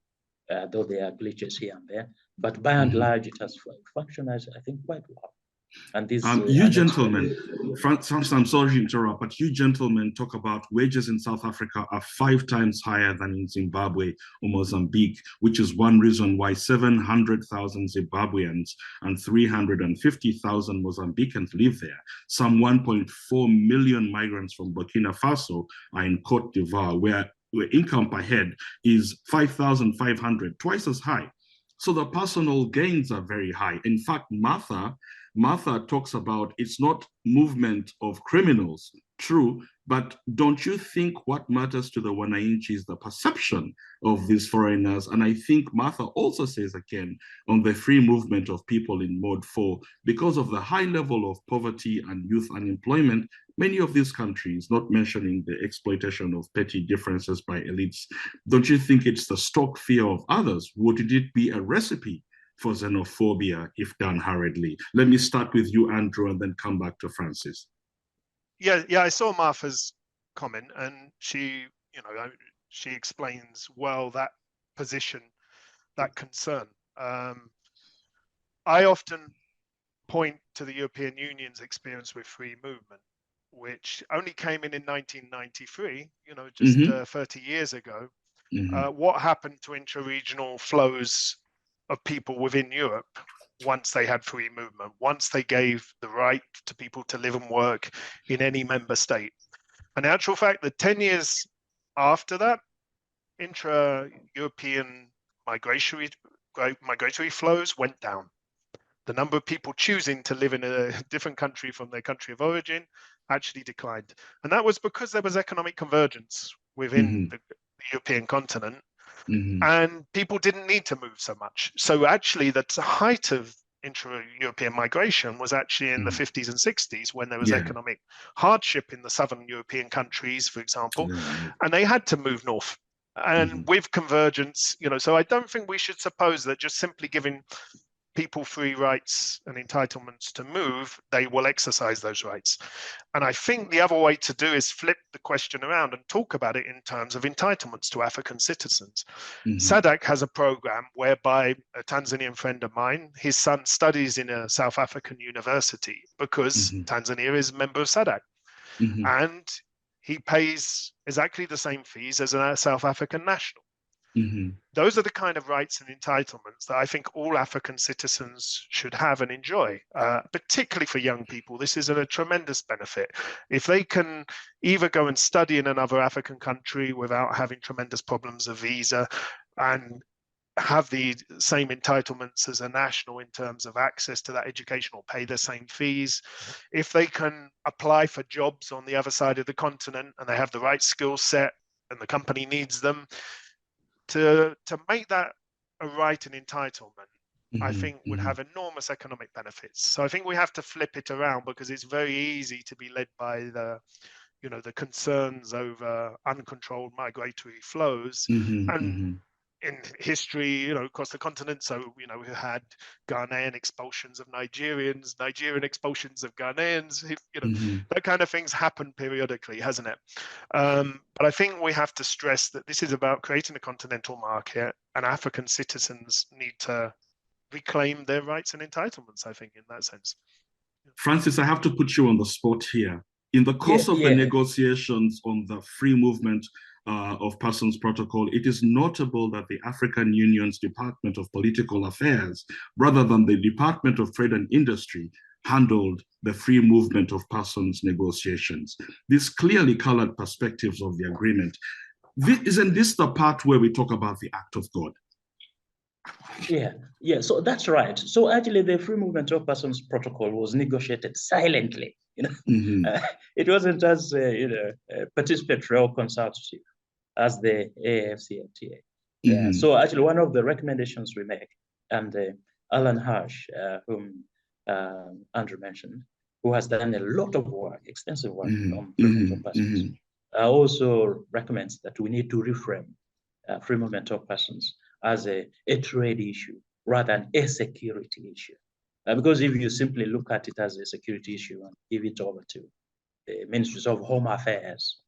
though there are glitches here and there. But by and large, it has functioned, I think, quite well. And this, you gentlemen, Francis, I'm sorry to interrupt, but you gentlemen talk about wages in South Africa are 5 times higher than in Zimbabwe or Mozambique, which is one reason why 700,000 Zimbabweans and 350,000 Mozambicans live there. Some 1.4 million migrants from Burkina Faso are in Cote d'Ivoire, where income per head is 5,500, twice as high. So the personal gains are very high. In fact, Martha talks about it's not movement of criminals, true, but don't you think what matters to the Wananchi is the perception of these foreigners? And I think Martha also says again on the free movement of people in Mode 4, because of the high level of poverty and youth unemployment, many of these countries, not mentioning the exploitation of petty differences by elites, don't you think it's the stock fear of others? Would it be a recipe for xenophobia if done hurriedly? Let me start with you, Andrew, and then come back to Francis. Yeah, I saw Martha's comment, and she explains well that position, that concern. I often point to the European Union's experience with free movement, which only came in 1993, just 30 years ago. What happened to intra-regional flows of people within Europe once they had free movement, once they gave the right to people to live and work in any member state? And in actual fact, the 10 years after that, intra-European migratory flows went down. The number of people choosing to live in a different country from their country of origin actually declined. And that was because there was economic convergence within the European continent. And people didn't need to move so much. So actually, the height of intra-European migration was actually in the 50s and 60s, when there was economic hardship in the southern European countries, for example, and they had to move north. And with convergence, so I don't think we should suppose that just simply giving people free rights and entitlements to move, they will exercise those rights. And I think the other way to do is flip the question around and talk about it in terms of entitlements to African citizens. SADC has a program whereby a Tanzanian friend of mine, his son studies in a South African university because Tanzania is a member of SADC. And he pays exactly the same fees as a South African national. Those are the kind of rights and entitlements that I think all African citizens should have and enjoy, particularly for young people. This is a tremendous benefit. If they can either go and study in another African country without having tremendous problems of visa and have the same entitlements as a national in terms of access to that education or pay the same fees, if they can apply for jobs on the other side of the continent and they have the right skill set and the company needs them, to make that a right and entitlement, I think would have enormous economic benefits. So I think we have to flip it around, because it's very easy to be led by the concerns over uncontrolled migratory flows. And in history, across the continent. So, we had Ghanaian expulsions of Nigerians, Nigerian expulsions of Ghanaians, that kind of things happen periodically, hasn't it? But I think we have to stress that this is about creating a continental market, and African citizens need to reclaim their rights and entitlements, I think, in that sense. Francis, I have to put you on the spot here. In the course of the negotiations on the free movement of Persons Protocol, it is notable that the African Union's Department of Political Affairs, rather than the Department of Trade and Industry, handled the free movement of persons negotiations. These clearly colored perspectives of the agreement. Isn't this the part where we talk about the act of God? Yeah, so that's right. So actually the Free Movement of Persons Protocol was negotiated silently. It wasn't as participatory or consultative as the AFCFTA. So actually one of the recommendations we make, and Alan Hirsch, whom Andrew mentioned, who has done a lot of work, extensive work on free movement of persons, also recommends that we need to reframe free movement of persons as a trade issue rather than a security issue. Because if you simply look at it as a security issue and give it over to the Ministries of Home Affairs,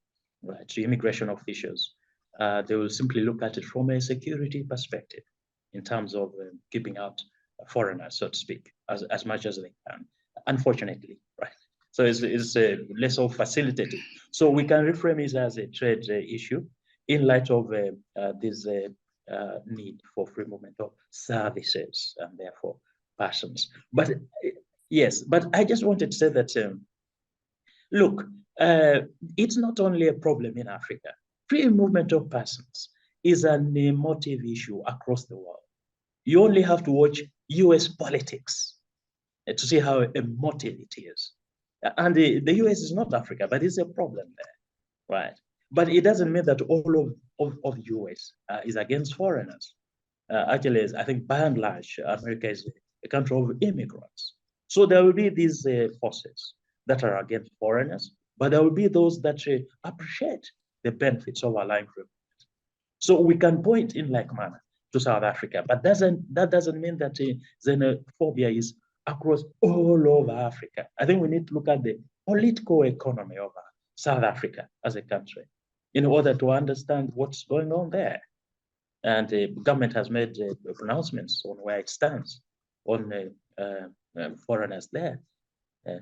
right, to immigration officials, they will simply look at it from a security perspective in terms of keeping out foreigners, so to speak, as much as they can, unfortunately, right? So it's less of facilitating. So we can reframe it as a trade issue in light of this need for free movement of services and therefore persons. But yes, but I just wanted to say that, look, it's not only a problem in Africa. Free movement of persons is an emotive issue across the world. You only have to watch US politics to see how emotive it is. And the US is not Africa, but it's a problem there, right? But it doesn't mean that all of US is against foreigners. Actually, I think by and large, America is a country of immigrants. So there will be these forces that are against foreigners, but there will be those that appreciate the benefits of allowing free movement. So we can point in like manner to South Africa, but that doesn't mean that xenophobia is across all over Africa. I think we need to look at the political economy of South Africa as a country in order to understand what's going on there. And the government has made pronouncements on where it stands on foreigners there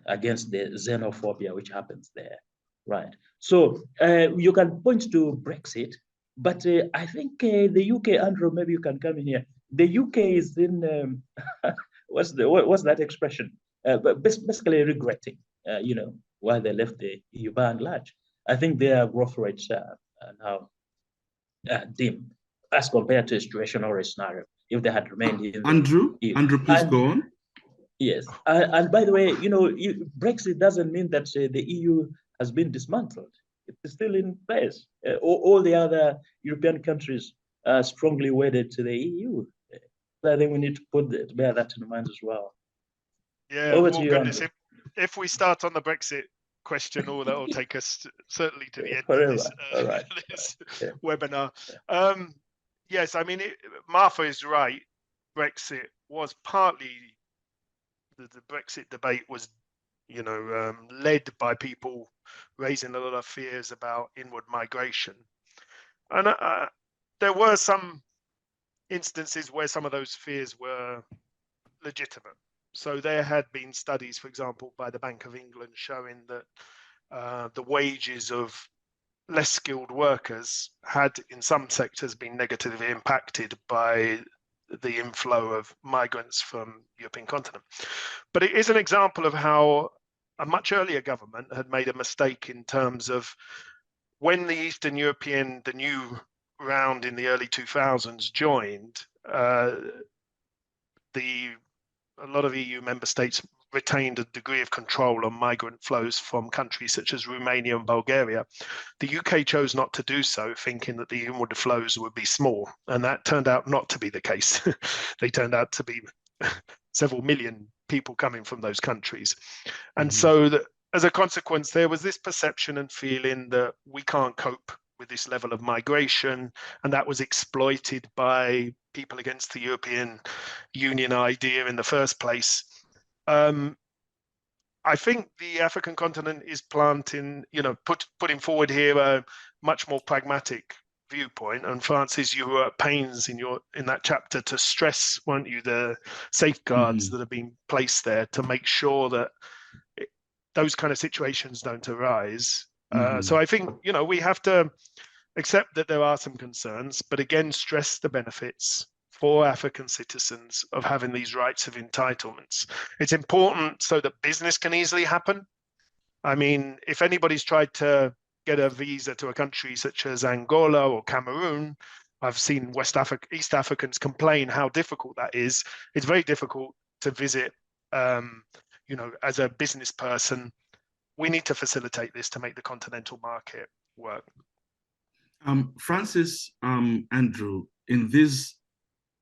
against the xenophobia which happens there, right? So you can point to Brexit, but I think the UK, Andrew, maybe you can come in here. The UK is in, what's that expression? But basically regretting, why they left the EU by and large. I think their growth rates are now dim as compared to a situation or a scenario if they had remained in Andrew, please go on. Yes, and by the way, Brexit doesn't mean that the EU has been dismantled. It's still in place. All the other European countries are strongly wedded to the EU. So I think we need to bear that in mind as well. Yeah, over to you, goodness, if we start on the Brexit question, that will take us certainly to the end of this, webinar. Yes, I mean, Martha is right. Brexit was partly, the Brexit debate was, led by people raising a lot of fears about inward migration. And there were some instances where some of those fears were legitimate. So there had been studies, for example, by the Bank of England showing that the wages of less skilled workers had in some sectors been negatively impacted by the inflow of migrants from the European continent. But it is an example of how a much earlier government had made a mistake in terms of when the Eastern European, the new round in the early 2000s joined, a lot of EU member states retained a degree of control on migrant flows from countries such as Romania and Bulgaria. The UK chose not to do so, thinking that the inward flows would be small, and that turned out not to be the case. They turned out to be several million people coming from those countries. And so as a consequence, there was this perception and feeling that we can't cope with this level of migration, and that was exploited by people against the European Union idea in the first place. I think the African continent is putting forward here a much more pragmatic viewpoint. And Francis, you were at pains in that chapter to stress, weren't you, the safeguards that have been placed there to make sure that those kind of situations don't arise. So I think, we have to accept that there are some concerns, but again, stress the benefits for African citizens of having these rights of entitlements. It's important so that business can easily happen. I mean, if anybody's tried to get a visa to a country such as Angola or Cameroon, I've seen East Africans complain how difficult that is. It's very difficult to visit, as a business person. We need to facilitate this to make the continental market work. Francis, Andrew, in these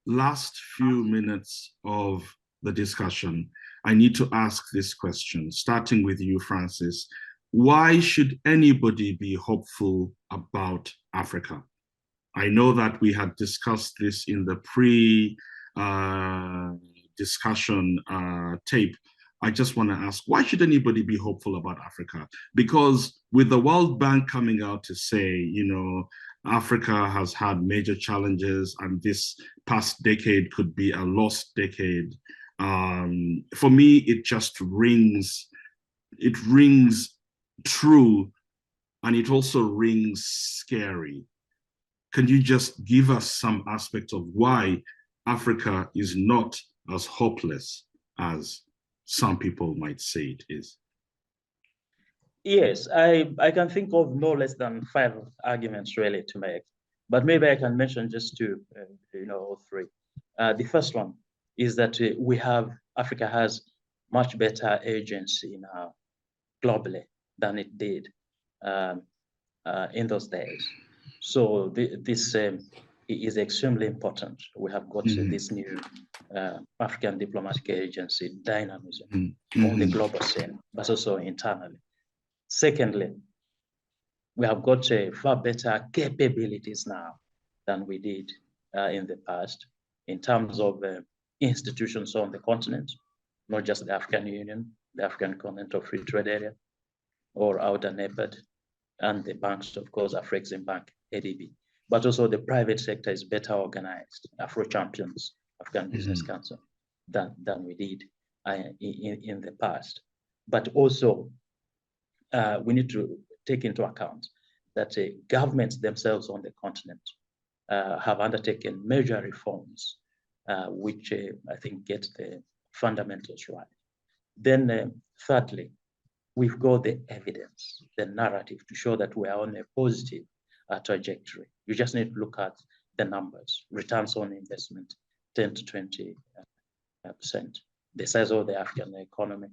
last few minutes of the discussion, I need to ask this question, starting with you, Francis. Why should anybody be hopeful about Africa? I know that we had discussed this in the pre-discussion tape. I just want to ask, why should anybody be hopeful about Africa? Because with the World Bank coming out to say, Africa has had major challenges and this past decade could be a lost decade. For me, it just rings true, and it also rings scary. Can you just give us some aspect of why Africa is not as hopeless as some people might say it is? Yes, I can think of no less than 5 arguments really to make, but maybe I can mention just 2, or 3. The first one is that Africa has much better agency now globally than it did in those days. So this is extremely important. We have got this new African diplomatic agency dynamism on the global scene, but also internally. Secondly, we have got far better capabilities now than we did in the past in terms of institutions on the continent, not just the African Union, the African Continental Free Trade Area, or outer NEPAD, and the banks, of course, Afreximbank, ADB. But also the private sector is better organized, Afro-Champions, African Business Council, than we did in the past. But also, we need to take into account that governments themselves on the continent have undertaken major reforms, which I think get the fundamentals right. Then thirdly, we've got the evidence, the narrative to show that we are on a positive trajectory. You just need to look at the numbers, returns on investment, 10 to 20%. The size of the African economy,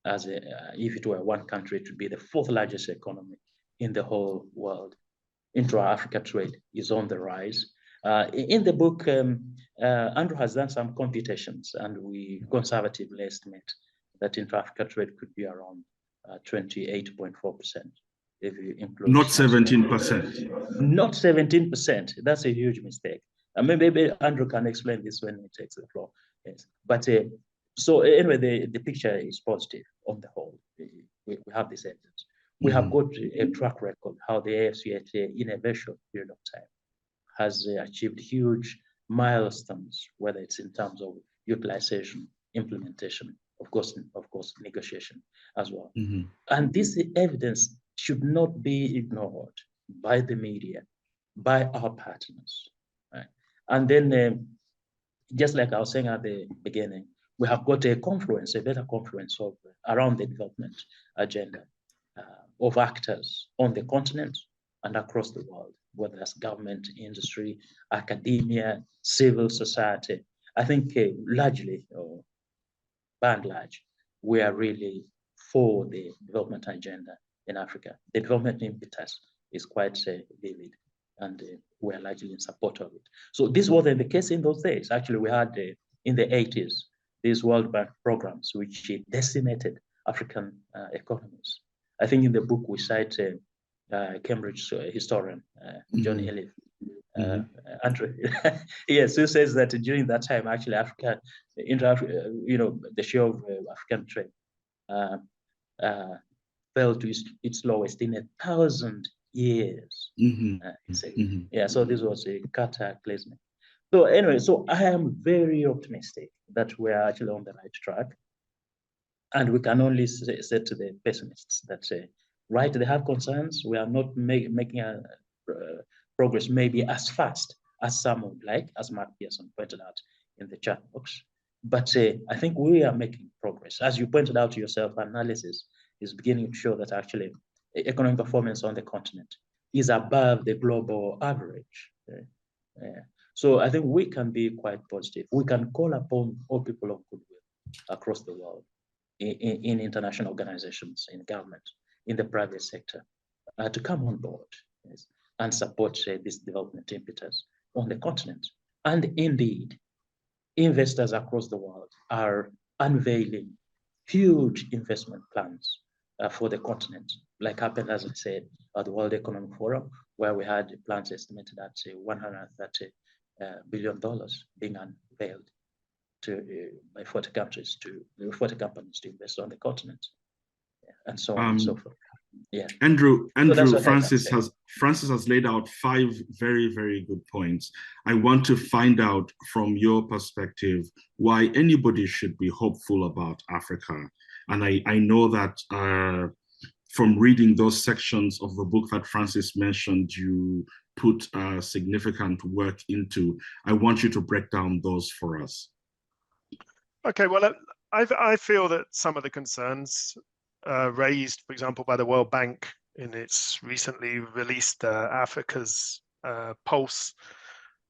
if it were one country, it would be the 4th largest economy in the whole world. Intra-Africa trade is on the rise. In the book, Andrew has done some computations, and we conservatively estimate that intra-Africa trade could be around 28.4%. If you include not 17%. Not 17%. That's a huge mistake. Maybe Andrew can explain this when he takes the floor. Yes, but so anyway, the picture is positive on the whole. We have this evidence. We have got a track record how the AFCFTA in a very short period of time has achieved huge milestones, whether it's in terms of utilization, implementation, of course, negotiation as well. And this evidence should not be ignored by the media, by our partners. Right? And then, just like I was saying at the beginning, we have got a better confluence of around the development agenda of actors on the continent and across the world, whether that's government, industry, academia, civil society. I think largely, or by and large, we are really for the development agenda in Africa. The development impetus is quite vivid, and we are largely in support of it. So this wasn't the case in those days. Actually, we had in the 80s, these World Bank programs, which decimated African economies. I think in the book we cite Cambridge historian, John Mm-hmm. Elliott. Mm-hmm. Andrew, yes, who says that during that time, actually, Africa, the share of African trade fell to its lowest in 1,000 years. Mm-hmm. Yeah, so this was a cataclysmic. So anyway, so I am very optimistic that we are actually on the right track. And we can only say to the pessimists that, right, they have concerns. We are not making progress maybe as fast as some would like, as Mark Pearson pointed out in the chat box. But I think we are making progress. As you pointed out yourself, analysis is beginning to show that actually economic performance on the continent is above the global average. So I think we can be quite positive. We can call upon all people of goodwill across the world, in international organizations, in government, in the private sector, to come on board, yes, and support this development impetus on the continent. And indeed, investors across the world are unveiling huge investment plans for the continent, like happened, as I said, at the World Economic Forum, where we had plans estimated at $130 billion being unveiled by 40 countries 40 companies to invest on the continent, and so on and so forth. Yeah. Andrew, so Francis has laid out 5 very, very good points. I want to find out from your perspective why anybody should be hopeful about Africa. And I know that from reading those sections of the book that Francis mentioned, you put significant work into. I want you to break down those for us. Okay, well, I feel that some of the concerns raised, for example, by the World Bank in its recently released Africa's Pulse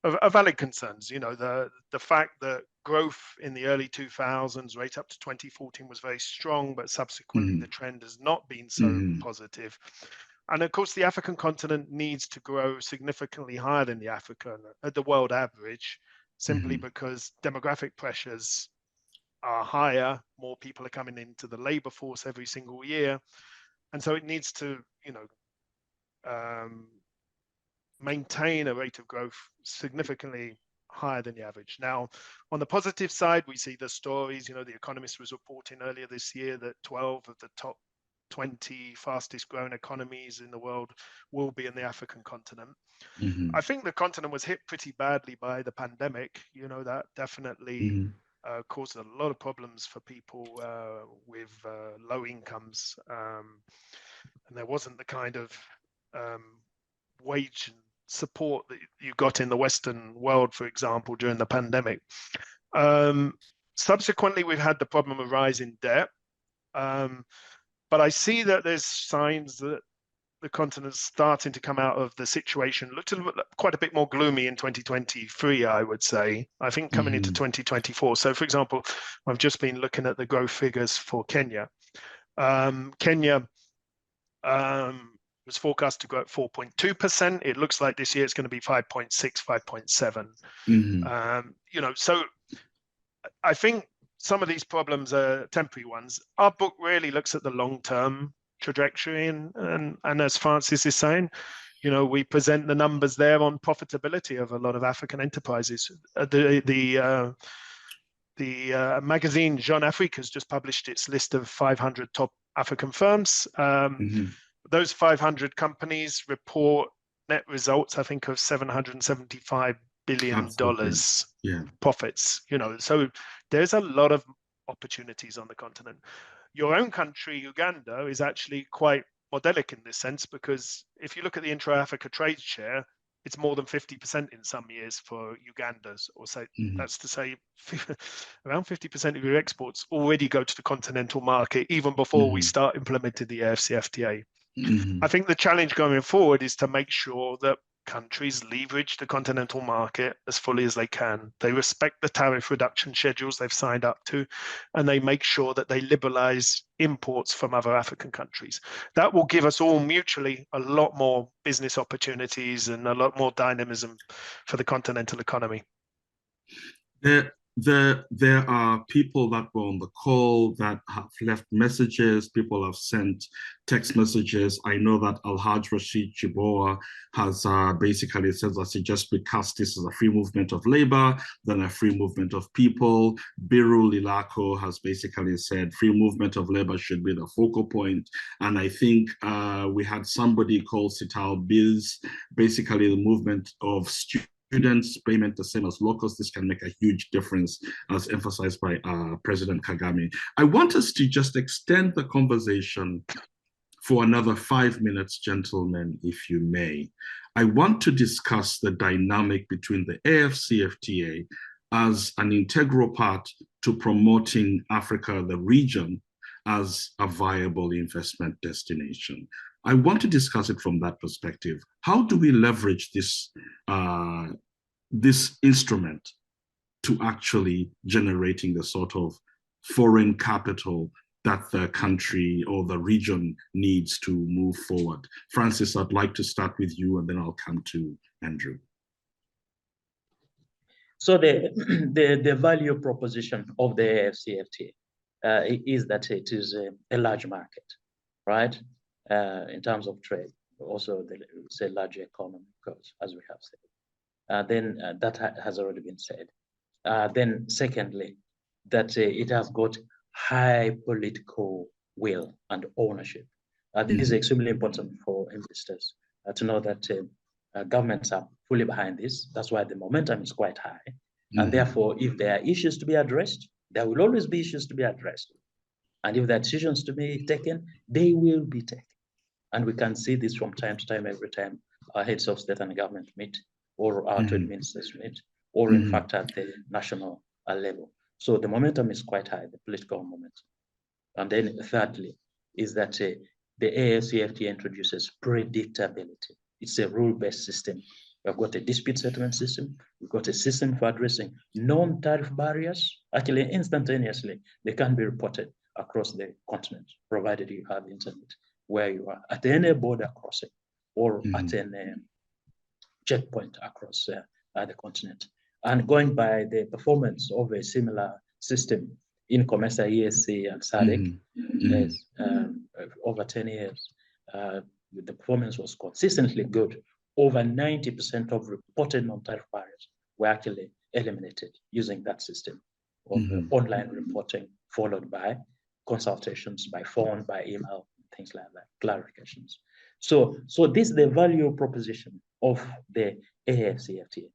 are valid concerns. You know, the fact that growth in the early 2000s, right up to 2014, was very strong, but subsequently the trend has not been so positive. And of course, the African continent needs to grow significantly higher than the world average, simply because demographic pressures are higher, more people are coming into the labor force every single year. And so it needs to, maintain a rate of growth significantly higher than the average. Now, on the positive side, we see the stories, the Economist was reporting earlier this year that 12 of the top 20 fastest growing economies in the world will be in the African continent. I think the continent was hit pretty badly by the pandemic. That definitely caused a lot of problems for people with low incomes, and there wasn't the kind of wage support that you got in the Western world, for example, during the pandemic. Subsequently, we've had the problem of rising debt, but I see that there's signs that the continent's starting to come out of the situation. Looked quite a bit more gloomy in 2023, I would say. I think coming into 2024. So, for example, I've just been looking at the growth figures for Kenya. Kenya was forecast to grow at 4.2%. It looks like this year it's going to be 5.6, 5.7. So I think some of these problems are temporary ones. Our book really looks at the long-term trajectory, and as Francis is saying, we present the numbers there on profitability of a lot of African enterprises. The magazine Jeune Afrique has just published its list of 500 top African firms. Those 500 companies report net results, I think, of $775 billion profits. So there's a lot of opportunities on the continent. Your own country, Uganda, is actually quite modelic in this sense, because if you look at the intra-Africa trade share, it's more than 50% in some years for Ugandans, or say that's to say around 50% of your exports already go to the continental market even before we start implementing the AfCFTA. I think the challenge going forward is to make sure that countries leverage the continental market as fully as they can. They respect the tariff reduction schedules they've signed up to, and they make sure that they liberalize imports from other African countries. That will give us all mutually a lot more business opportunities and a lot more dynamism for the continental economy. There there are people that were on the call that have left messages. People have sent text messages. I know that Alhaj Rashid Chiboa has basically said that he just recast this as a free movement of labor, then a free movement of people. Biru Lilako has basically said free movement of labor should be the focal point. And I think we had somebody called Sital Biz, basically the movement of students payment the same as locals. This can make a huge difference, as emphasized by President Kagame. I want us to just extend the conversation for another 5 minutes, gentlemen, if you may. I want to discuss the dynamic between the AFCFTA as an integral part to promoting Africa, the region, as a viable investment destination. I want to discuss it from that perspective. How do we leverage this instrument to actually generating the sort of foreign capital that the country or the region needs to move forward? Francis, I'd like to start with you, and then I'll come to Andrew. So the value proposition of the AFCFTA is that it is a large market, right? In terms of trade, also it's a large economy, because as we have said. Then that has already been said. Then secondly, that it has got high political will and ownership. This is extremely important for investors to know that governments are fully behind this. That's why the momentum is quite high. And therefore, if there are issues to be addressed, there will always be issues to be addressed. And if there are decisions to be taken, they will be taken. And we can see this from time to time, every time our heads of state and government meet, or our trade ministers meet, or in fact at the national level. So the momentum is quite high, the political momentum. And then thirdly, is that the AFCFTA introduces predictability. It's a rule-based system. We've got a dispute settlement system. We've got a system for addressing non-tariff barriers. Actually, instantaneously, they can be reported across the continent, provided you have internet where you are, at any border crossing or at any checkpoint across the continent. And going by the performance of a similar system in COMESA, ESC, and SADC, over 10 years, the performance was consistently good. Over 90% of reported non-tariff barriers were actually eliminated using that system of online reporting, followed by consultations by phone, by email, things like that, clarifications. So this is the value proposition of the AFCFTA.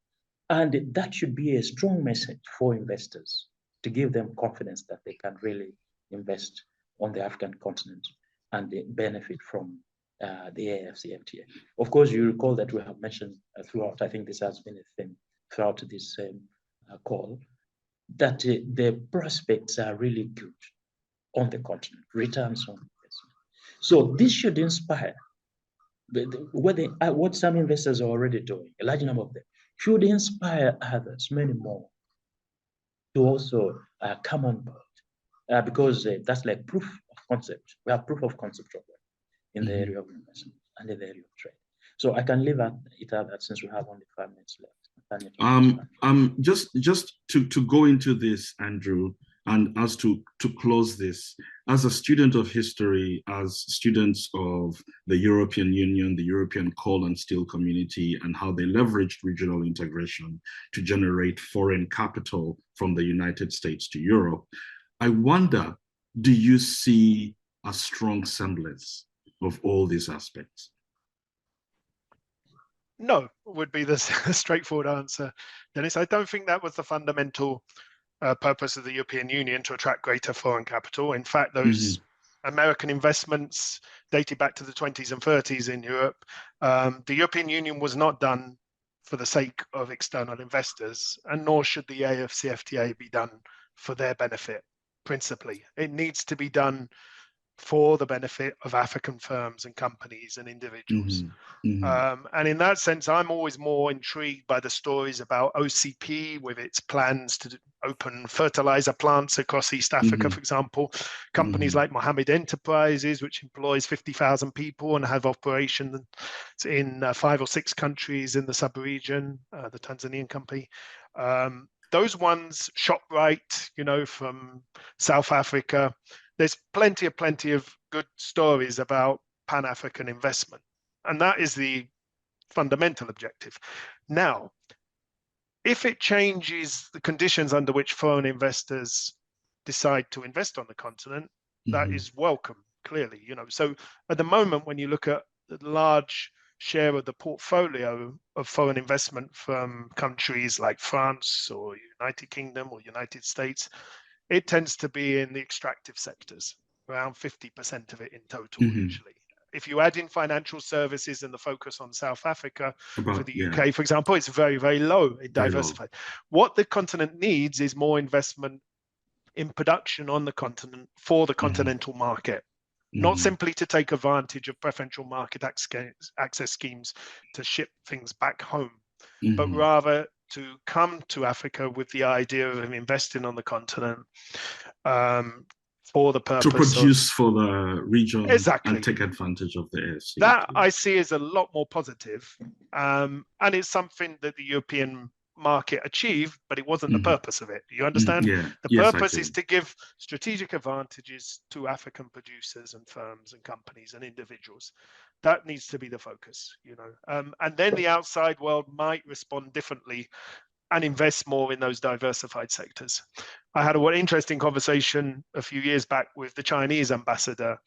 And that should be a strong message for investors to give them confidence that they can really invest on the African continent and they benefit from the AFCFTA. Of course, you recall that we have mentioned throughout, I think this has been a theme throughout this call, that the prospects are really good on the continent, returns on investment. So this should inspire what some investors are already doing, a large number of them, should inspire others, many more, to also come on board, because that's like proof of concept. We have proof of concept in the area of investment and in the area of trade. So I can leave it at that, since we have only 5 minutes left. Just to go into this, Andrew, and as to close this, as a student of history, as students of the European Union, the European coal and steel community, and how they leveraged regional integration to generate foreign capital from the United States to Europe, I wonder, do you see a strong semblance of all these aspects? No, would be the straightforward answer, Dennis. I don't think that was the fundamental purpose of the European Union, to attract greater foreign capital. In fact, those American investments dated back to the 20s and 30s in Europe. The European Union was not done for the sake of external investors, and nor should the AFCFTA be done for their benefit, principally. It needs to be done for the benefit of African firms and companies and individuals. And in that sense, I'm always more intrigued by the stories about OCP with its plans to open fertilizer plants across East Africa, for example. Companies like Mohammed Enterprises, which employs 50,000 people and have operations in 5 or 6 countries in the sub-region, the Tanzanian company. those ones, ShopRite, from South Africa, there's plenty of good stories about Pan-African investment. And that is the fundamental objective. Now, if it changes the conditions under which foreign investors decide to invest on the continent, that is welcome, clearly. So at the moment, when you look at the large share of the portfolio of foreign investment from countries like France or United Kingdom or United States, it tends to be in the extractive sectors, around 50% of it in total, usually. If you add in financial services and the focus on South Africa, for the UK, for example, it's very, very low in diversified. What the continent needs is more investment in production on the continent for the continental market. Not simply to take advantage of preferential market access schemes to ship things back home, but rather to come to Africa with the idea of investing on the continent for the purpose to produce for the region and take advantage of the AFC. That I see as a lot more positive, and it's something that the European market achieved, but it wasn't the purpose of it. You understand? The purpose is to give strategic advantages to African producers and firms and companies and individuals. That needs to be the focus, and then the outside world might respond differently and invest more in those diversified sectors. I had an interesting conversation a few years back with the Chinese ambassador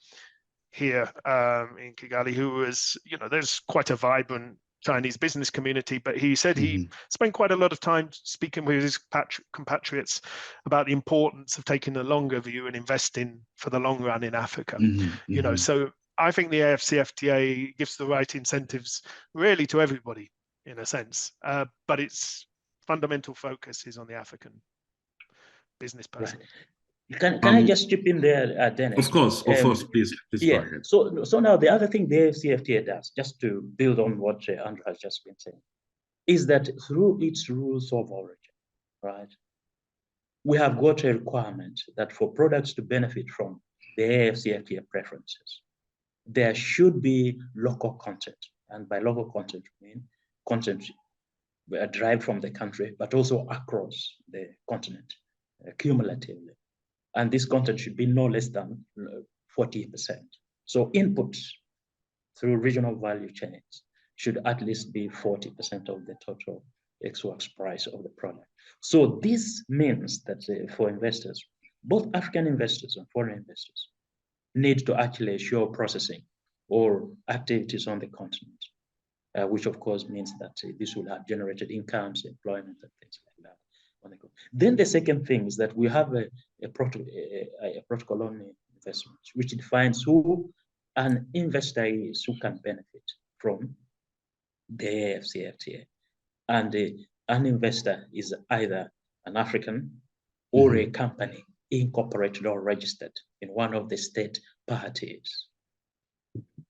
here in Kigali, who was, there's quite a vibrant Chinese business community, but he said he spent quite a lot of time speaking with his compatriots about the importance of taking a longer view and investing for the long run in Africa. So I think the AFCFTA gives the right incentives really to everybody in a sense, but its fundamental focus is on the African business person. Can I just chip in there, Dennis? Of course, please go ahead. So now the other thing the AFCFTA does, just to build on what Andrew has just been saying, is that through its rules of origin, right, we have got a requirement that for products to benefit from the AFCFTA preferences, there should be local content. And by local content, I mean content derived from the country, but also across the continent, cumulatively. And this content should be no less than 40%. So inputs through regional value chains should at least be 40% of the total ex-works price of the product. So this means that for investors, both African investors and foreign investors need to actually show processing or activities on the continent, which of course means that this will have generated incomes, employment, and things like that. Then the second thing is that we have a protocol on investment, which defines who an investor is who can benefit from the AFCFTA. And an investor is either an African or a company incorporated or registered in one of the state parties.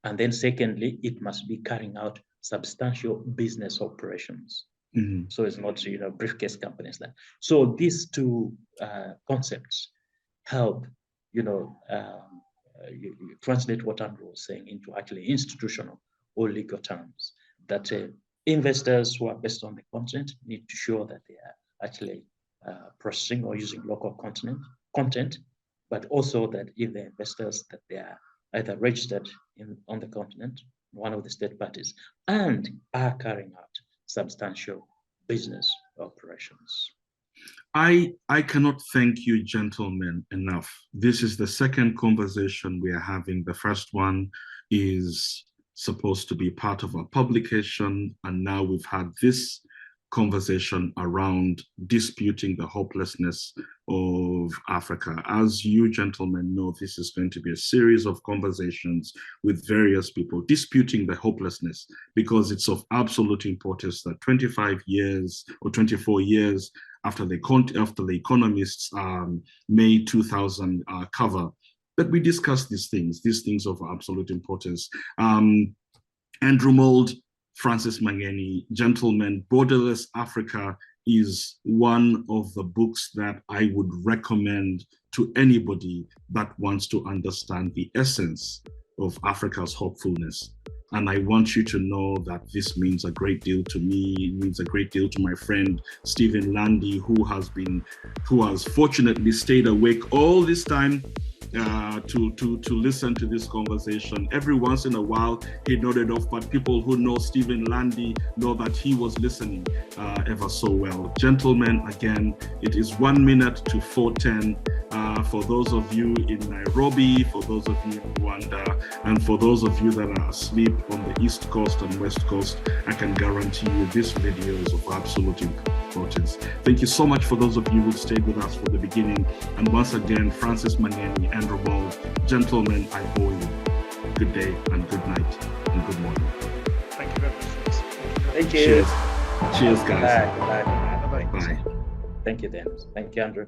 And then secondly, it must be carrying out substantial business operations. So it's not, briefcase companies. So these two concepts help, you translate what Andrew was saying into actually institutional or legal terms, that investors who are based on the continent need to show that they are actually processing or using local content, but also that if the investors that they are either registered on the continent, one of the state parties, and are carrying out substantial business operations. I cannot thank you, gentlemen, enough. This is the second conversation we are having. The first one is supposed to be part of a publication, and now we've had this conversation around disputing the hopelessness of Africa. As you gentlemen know, this is going to be a series of conversations with various people disputing the hopelessness, because it's of absolute importance that 25 years or 24 years after the Economist's May 2000 cover, that we discuss these things of absolute importance. Andrew Mould, Francis Mangeni, gentlemen, Borderless Africa is one of the books that I would recommend to anybody that wants to understand the essence of Africa's hopefulness. And I want you to know that this means a great deal to me. It means a great deal to my friend Stephen Landy, who has fortunately stayed awake all this time to listen to this conversation. Every once in a while he nodded off, but people who know Stephen Landy know that he was listening ever so well. Gentlemen, again, it is 1 minute to 4:10. For those of you in Nairobi, for those of you in Rwanda, and for those of you that are asleep on the East Coast and West Coast, I can guarantee you this video is of absolute importance. Thank you so much for those of you who stayed with us from the beginning. And once again, Francis Mangeni and Romuald, gentlemen, I owe you. Good day and good night and good morning. Thank you very much. Thank you. Cheers. Cheers, guys. Bye. Bye. Thank you, Dennis. Thank you, Andrew.